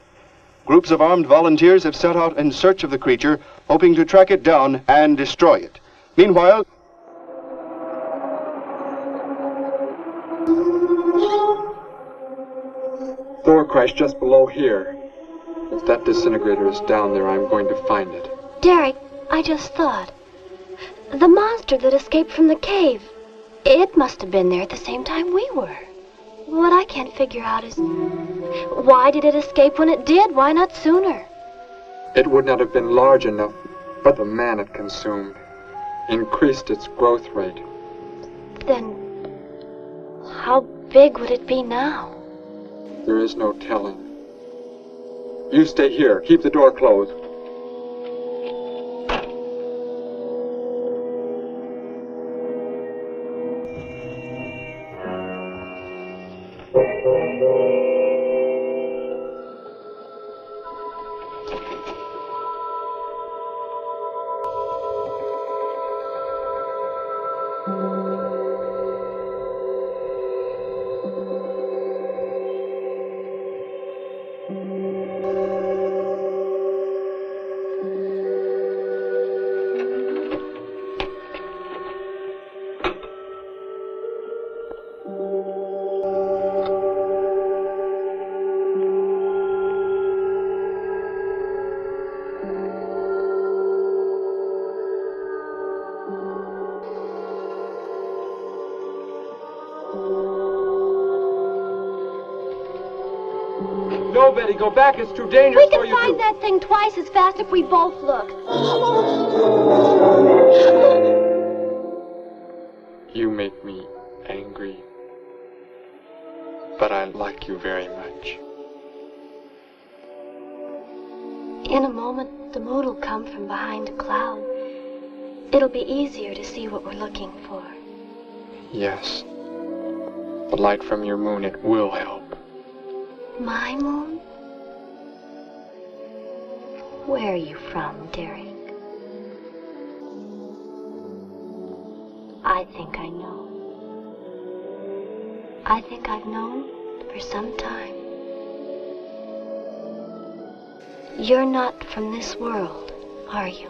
Groups of armed volunteers have set out in search of the creature, hoping to track it down and destroy it. Meanwhile, Thor crashed just below here. If that disintegrator is down there, I'm going to find it. Derek, I just thought. The monster that escaped from the cave. It must have been there at the same time we were. What I can't figure out is, why did it escape when it did? Why not sooner? It would not have been large enough, but the man it consumed increased its growth rate. Then, how big would it be now? There is no telling. You stay here. Keep the door closed. No, Betty, go back. It's too dangerous We for you can find that thing twice as fast if we both look. You make me angry, but I like you very much. In a moment, the moon will come from behind a cloud. It'll be easier to see what we're looking for. Yes. The light from your moon, it will help. My moon? Where are you from, Derek? I think I know. I think I've known for some time. You're not from this world, are you?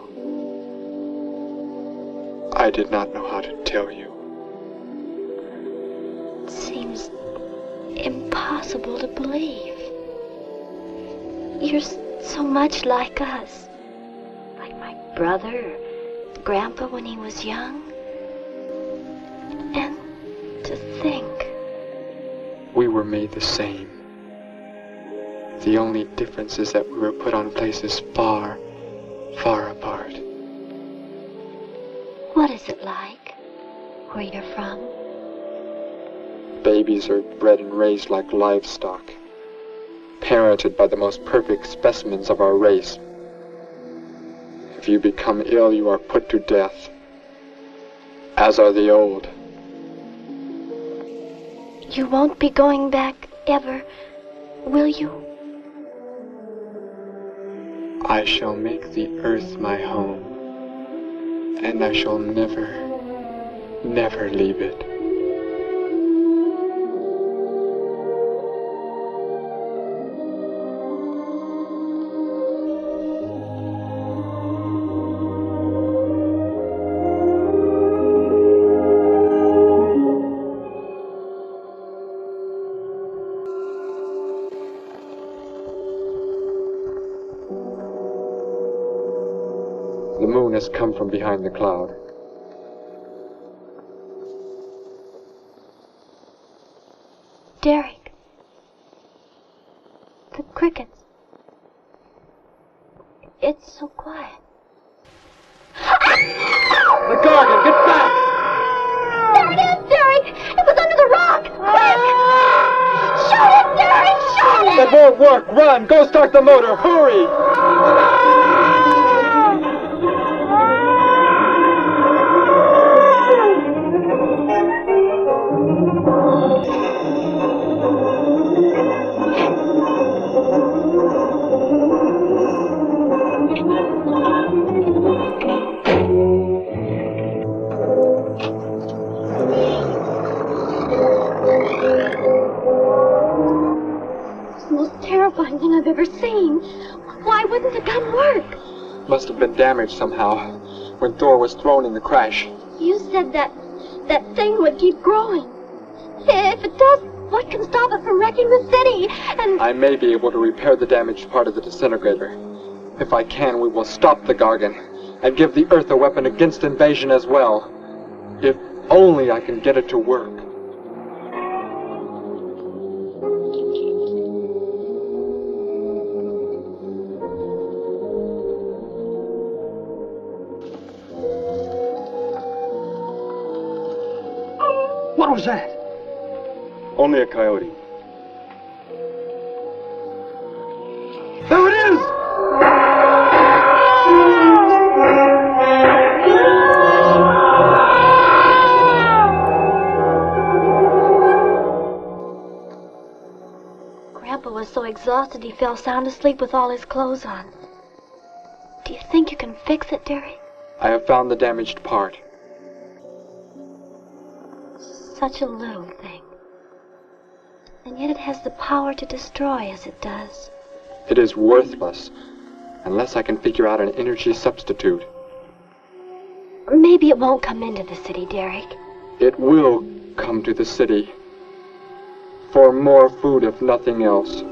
I did not know how to tell you. It seems impossible to believe. You're so much like us. Like my brother, or Grandpa when he was young. And to think. We were made the same. The only difference is that we were put on places far, far apart. What is it like, where you're from? Babies are bred and raised like livestock, parented by the most perfect specimens of our race. If you become ill, you are put to death, as are the old. You won't be going back ever, will you? I shall make the earth my home, and I shall never, never leave it. The moon has come from behind the cloud. Derek. The crickets. It's so quiet. The gargon, get back! There it is, Derek! It was under the rock! Quick! Shoot it, Derek! Shoot it! That won't work! Run! Go start the motor! Hurry! Thing I've ever seen. Why wouldn't the gun work? Must have been damaged somehow when Thor was thrown in the crash. You said that thing would keep growing. If it does, what can stop it from wrecking the city? And I may be able to repair the damaged part of the disintegrator. If I can, we will stop the Gargan and give the Earth a weapon against invasion as well. If only I can get it to work. What was that? Only a coyote. There it is! Grandpa was so exhausted he fell sound asleep with all his clothes on. Do you think you can fix it, Derek? I have found the damaged part. Such a little thing. And yet it has the power to destroy as it does. It is worthless, unless I can figure out an energy substitute. Maybe it won't come into the city, Derek. It will come to the city. For more food, if nothing else.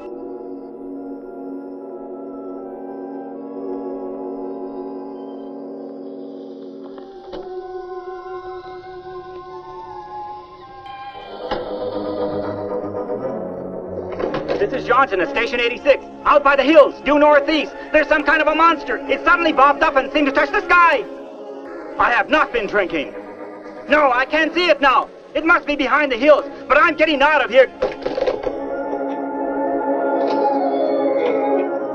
This is Johnson at Station 86. Out by the hills, due northeast. There's some kind of a monster. It suddenly bobbed up and seemed to touch the sky. I have not been drinking. No, I can't see it now. It must be behind the hills, but I'm getting out of here.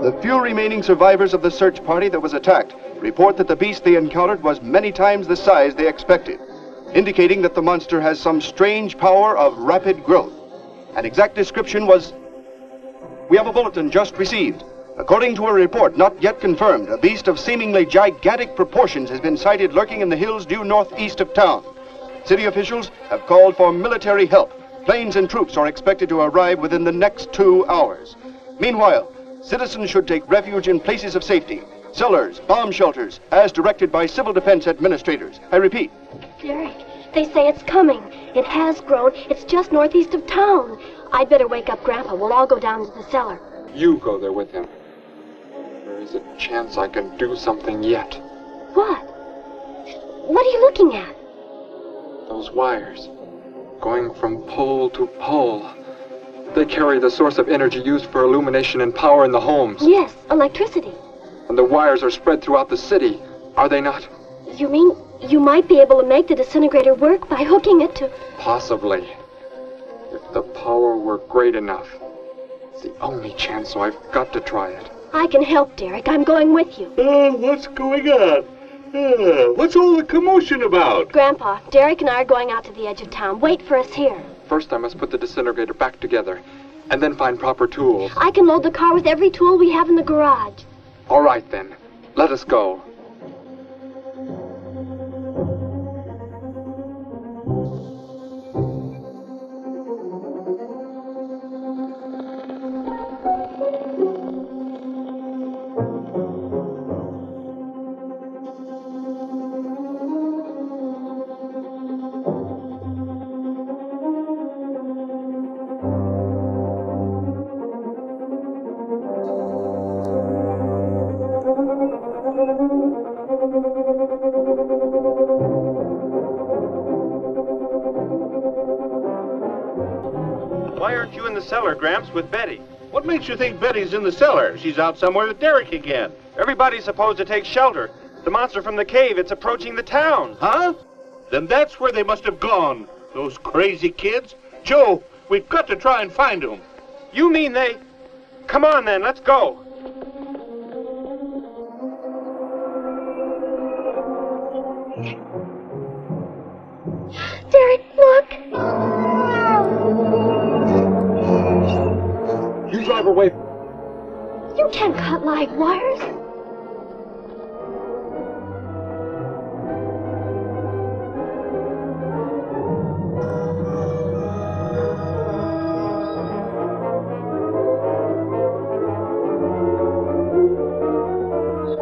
The few remaining survivors of the search party that was attacked report that the beast they encountered was many times the size they expected, indicating that the monster has some strange power of rapid growth. An exact description was... We have a bulletin just received. According to a report not yet confirmed, a beast of seemingly gigantic proportions has been sighted lurking in the hills due northeast of town. City officials have called for military help. Planes and troops are expected to arrive within the next 2 hours. Meanwhile, citizens should take refuge in places of safety, cellars, bomb shelters, as directed by civil defense administrators. I repeat. Derek, they say it's coming. It has grown. It's just northeast of town. I'd better wake up Grandpa. We'll all go down to the cellar. You go there with him. There is a chance I can do something yet. What? What are you looking at? Those wires, going from pole to pole. They carry the source of energy used for illumination and power in the homes. Yes, electricity. And the wires are spread throughout the city, are they not? You mean you might be able to make the disintegrator work by hooking it to... Possibly. If the power were great enough. It's the only chance, so I've got to try it. I can help, Derek. I'm going with you. What's going on? What's all the commotion about? Grandpa, Derek and I are going out to the edge of town. Wait for us here. First, I must put the disintegrator back together, and then find proper tools. I can load the car with every tool we have in the garage. All right, then. Let us go. Why aren't you in the cellar, Gramps, with Betty? What makes you think Betty's in the cellar? She's out somewhere with Derek again. Everybody's supposed to take shelter. The monster from the cave, it's approaching the town. Huh? Then that's where they must have gone. Those crazy kids. Joe, we've got to try and find them. You mean they... Come on, then, let's go. Derek, look! You drive away. You can't cut live wires.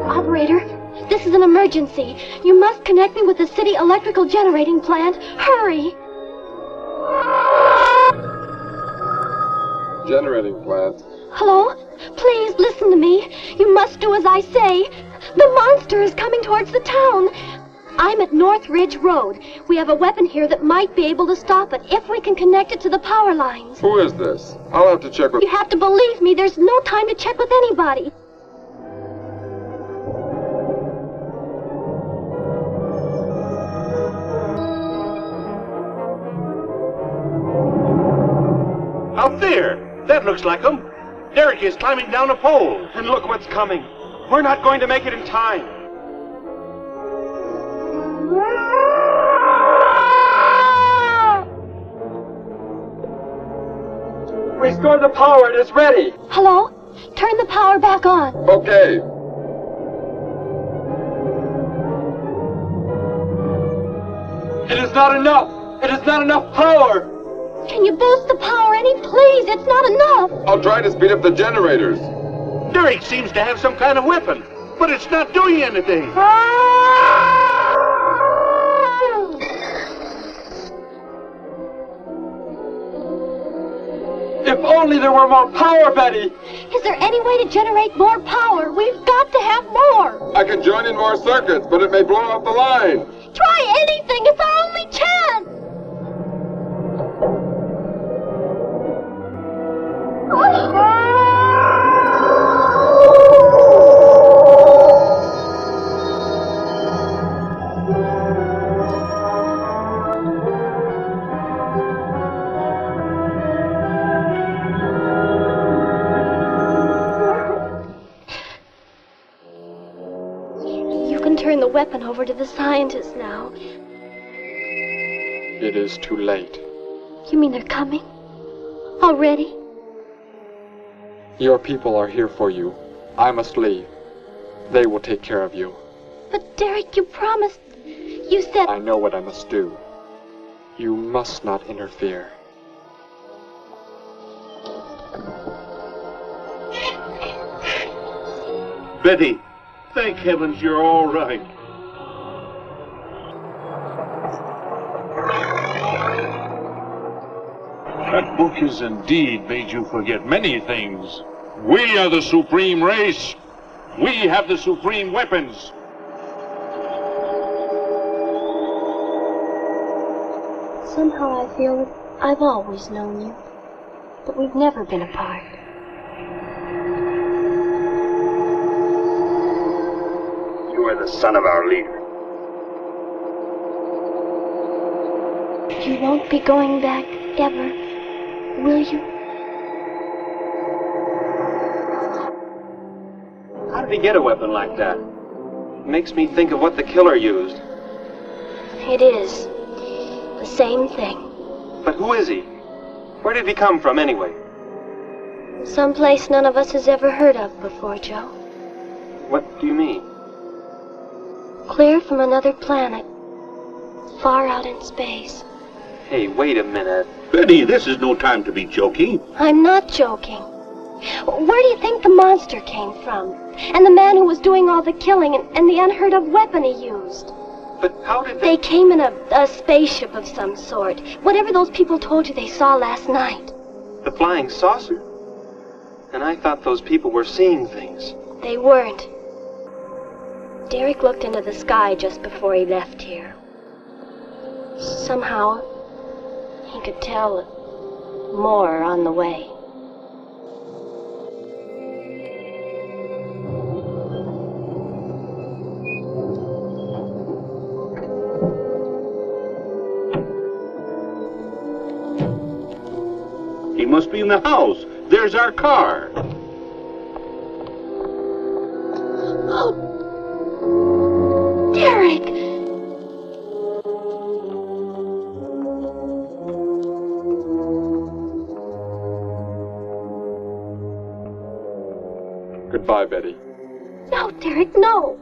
Operator, this is an emergency. You must connect me with the city electrical generating plant. Hurry! generating plant. Hello? Please listen to me. You must do as I say. The monster is coming towards the town. I'm at North Ridge Road. We have a weapon here that might be able to stop it if we can connect it to the power lines. Who is this? I'll have to check with... You have to believe me. There's no time to check with anybody. Out there! That looks like him. Derek is climbing down a pole. And look what's coming. We're not going to make it in time. Restore the power. It is ready. Hello? Turn the power back on. Okay. It is not enough. It is not enough power. Can you boost the power any, please? It's not enough. I'll try to speed up the generators. Derek seems to have some kind of weapon, but it's not doing anything. If only there were more power, Betty! Is there any way to generate more power? We've got to have more! I can join in more circuits, but it may blow out the line. Try anything! It's our only chance! Turn the weapon over to the scientists now. It is too late. You mean they're coming? Already? Your people are here for you. I must leave. They will take care of you. But Derek, you promised... You said... I know what I must do. You must not interfere. Betty, thank heavens you're all right. That book has indeed made you forget many things. We are the supreme race. We have the supreme weapons. Somehow I feel that I've always known you, but we've never been apart. You are the son of our leader. You won't be going back ever, will you? How did he get a weapon like that? It makes me think of what the killer used. It is. The same thing. But who is he? Where did he come from, anyway? Someplace none of us has ever heard of before, Joe. What do you mean? Clear from another planet. Far out in space. Hey, wait a minute. Betty, this is no time to be joking. I'm not joking. Where do you think the monster came from? And the man who was doing all the killing and the unheard of weapon he used? But how did they came in a spaceship of some sort. Whatever those people told you they saw last night. The flying saucer? And I thought those people were seeing things. They weren't. Derek looked into the sky just before he left here. Somehow, he could tell more are on the way. He must be in the house. There's our car. Oh, Derek! Goodbye, Betty. No, Derek, no!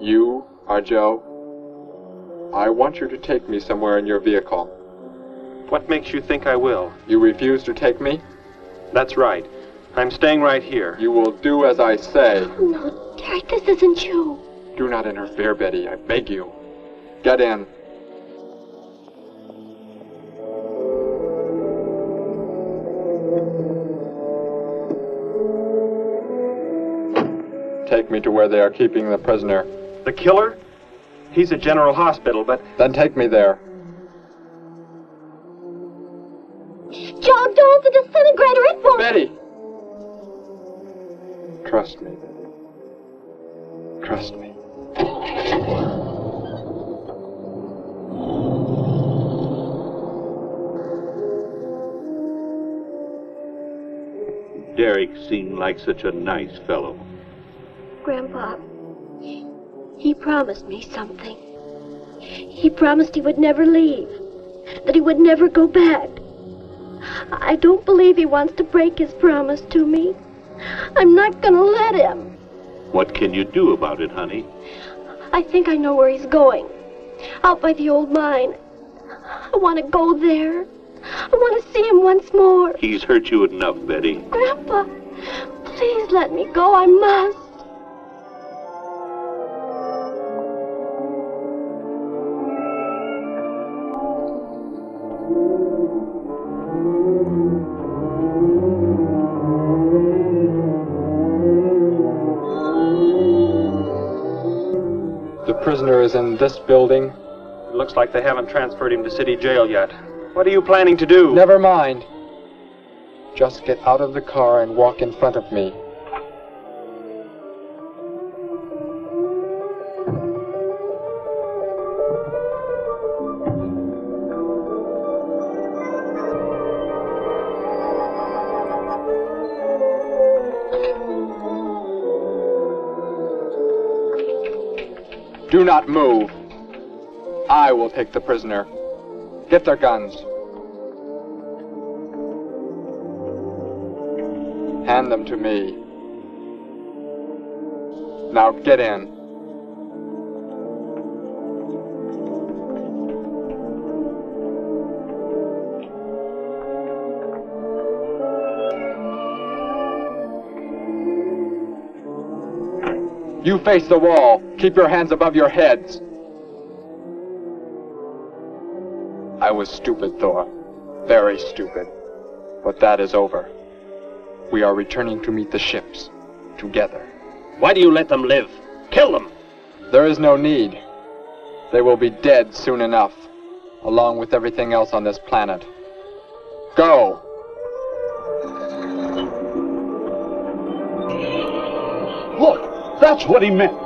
You are Joe. I want you to take me somewhere in your vehicle. What makes you think I will? You refuse to take me? That's right. I'm staying right here. You will do as I say. Oh, no, Derek, this isn't you. Do not interfere, Betty. I beg you. Get in. take me to where they are keeping the prisoner. The killer? He's at General Hospital, but... Then take me there. Joe, don't! The disintegrator, it won't... Betty! Trust me. Trust me. Derek seemed like such a nice fellow. Grandpa, he promised me something. He promised he would never leave, that he would never go back. I don't believe he wants to break his promise to me. I'm not gonna let him. What can you do about it, honey? I think I know where he's going. Out by the old mine. I want to go there. I want to see him once more. He's hurt you enough, Betty. Grandpa, please let me go. I must. The prisoner is in this building. It looks like they haven't transferred him to city jail yet. What are you planning to do? Never mind. Just get out of the car and walk in front of me. Do not move. I will take the prisoner. Get their guns. Hand them to me. Now get in. You face the wall. Keep your hands above your heads. I was stupid, Thor. Very stupid. But that is over. We are returning to meet the ships. Together. Why do you let them live? Kill them! There is no need. They will be dead soon enough, along with everything else on this planet. Go! Look, that's what he meant.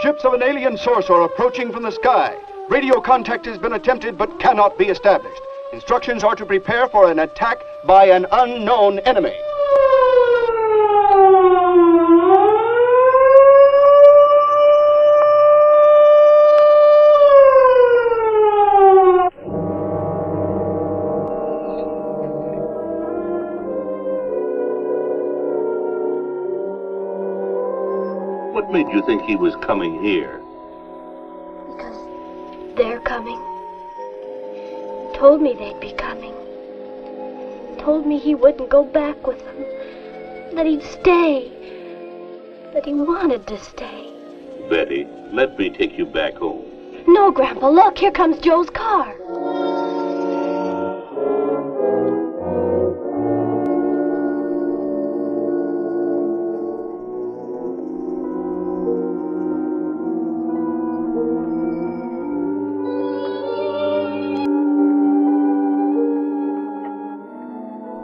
Ships of an alien source are approaching from the sky. Radio contact has been attempted but cannot be established. Instructions are to prepare for an attack by an unknown enemy. What made you think he was coming here? Because they're coming. Told me they'd be coming. Told me he wouldn't go back with them. That he'd stay. That he wanted to stay. Betty, let me take you back home. No, Grandpa, look, here comes Joe's car.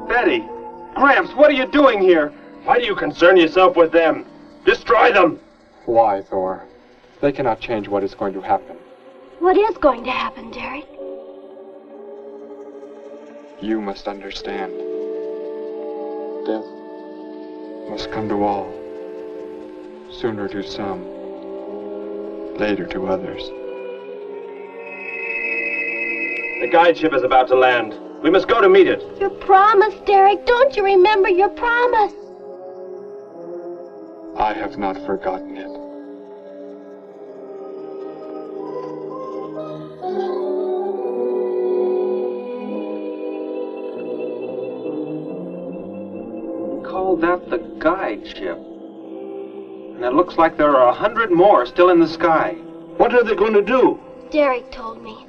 Betty! Gramps, what are you doing here? Why do you concern yourself with them? Destroy them! Why, Thor? They cannot change what is going to happen. What is going to happen, Derek? You must understand. Death must come to all. Sooner to some, later to others. The guide ship is about to land. We must go to meet it. Your promise, Derek. Don't you remember your promise? I have not forgotten it. Call that the guide ship. And it looks like there are 100 more still in the sky. What are they going to do? Derek told me.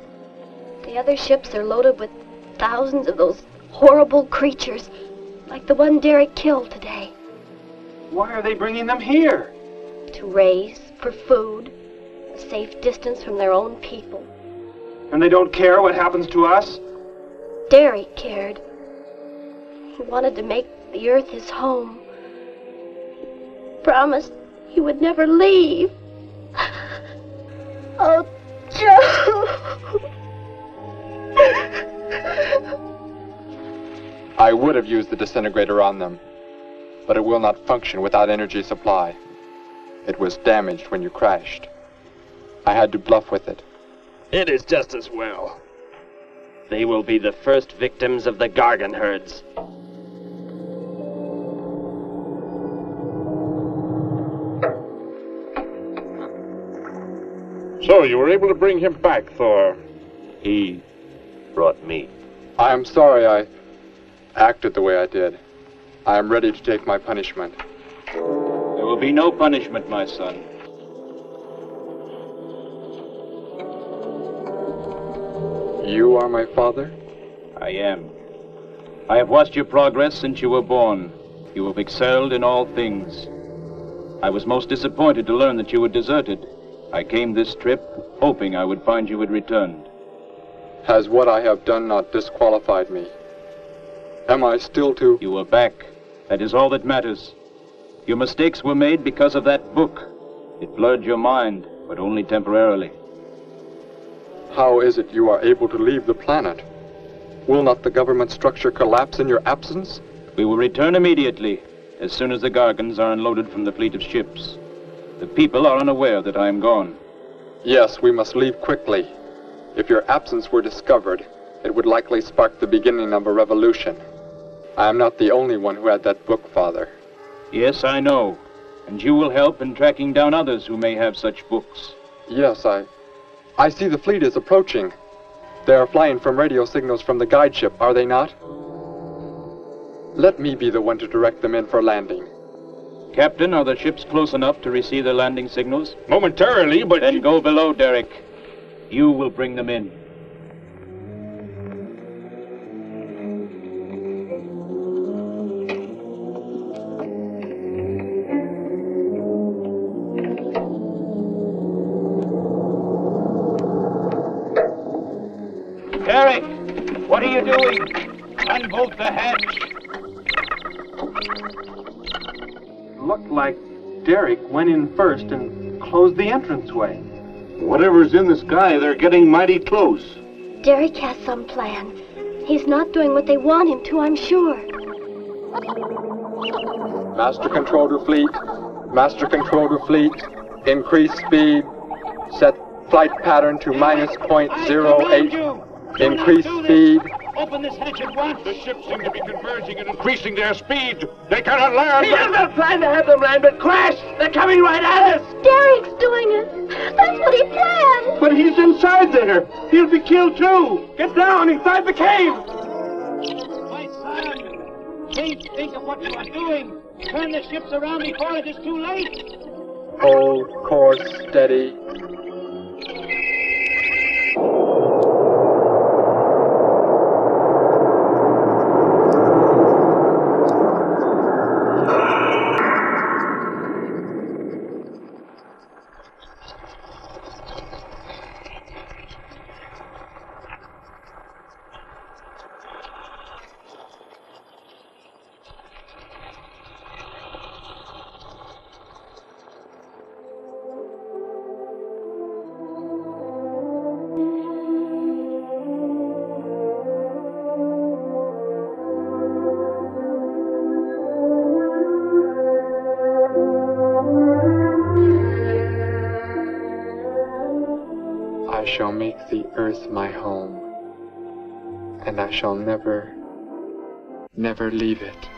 The other ships are loaded with thousands of those horrible creatures, like the one Derek killed today. Why are they bringing them here? To raise for food, a safe distance from their own people. And they don't care what happens to us? Derek cared. He wanted to make the earth his home. He promised he would never leave. Oh, Joe! I would have used the disintegrator on them, but it will not function without energy supply. It was damaged when you crashed. I had to bluff with it. It is just as well. They will be the first victims of the gargon herds. So, you were able to bring him back, Thor? He brought me. I am sorry I acted the way I did. I am ready to take my punishment. There will be no punishment, my son. You are my father? I am. I have watched your progress since you were born. You have excelled in all things. I was most disappointed to learn that you had deserted. I came this trip hoping I would find you had returned. Has what I have done not disqualified me? Am I still to... You are back. That is all that matters. Your mistakes were made because of that book. It blurred your mind, but only temporarily. How is it you are able to leave the planet? Will not the government structure collapse in your absence? We will return immediately, as soon as the gargons are unloaded from the fleet of ships. The people are unaware that I am gone. Yes, we must leave quickly. If your absence were discovered, it would likely spark the beginning of a revolution. I am not the only one who had that book, Father. Yes, I know. And you will help in tracking down others who may have such books. Yes, I see the fleet is approaching. They are flying from radio signals from the guide ship, are they not? Let me be the one to direct them in for landing. Captain, are the ships close enough to receive their landing signals? Momentarily, but... Then go below, Derek. You will bring them in. Derek! What are you doing? Unbolt the hatch! Looked like Derek went in first and closed the entranceway. Whatever's in the sky, they're getting mighty close. Derek has some plan. He's not doing what they want him to, I'm sure. Master control to fleet. Master control to fleet. Increase speed. Set flight pattern to -.08. Increase speed. Open this hatch at once. The ships seem to be converging and increasing their speed. They cannot land. He does not plan to have them land, but crash. They're coming right at us. Derek's doing it. That's what he planned. But he's inside there. He'll be killed too. Get down inside the cave. My son, think of what you are doing. Turn the ships around before it is too late. Hold course steady. I shall make the earth my home, and I shall never leave it.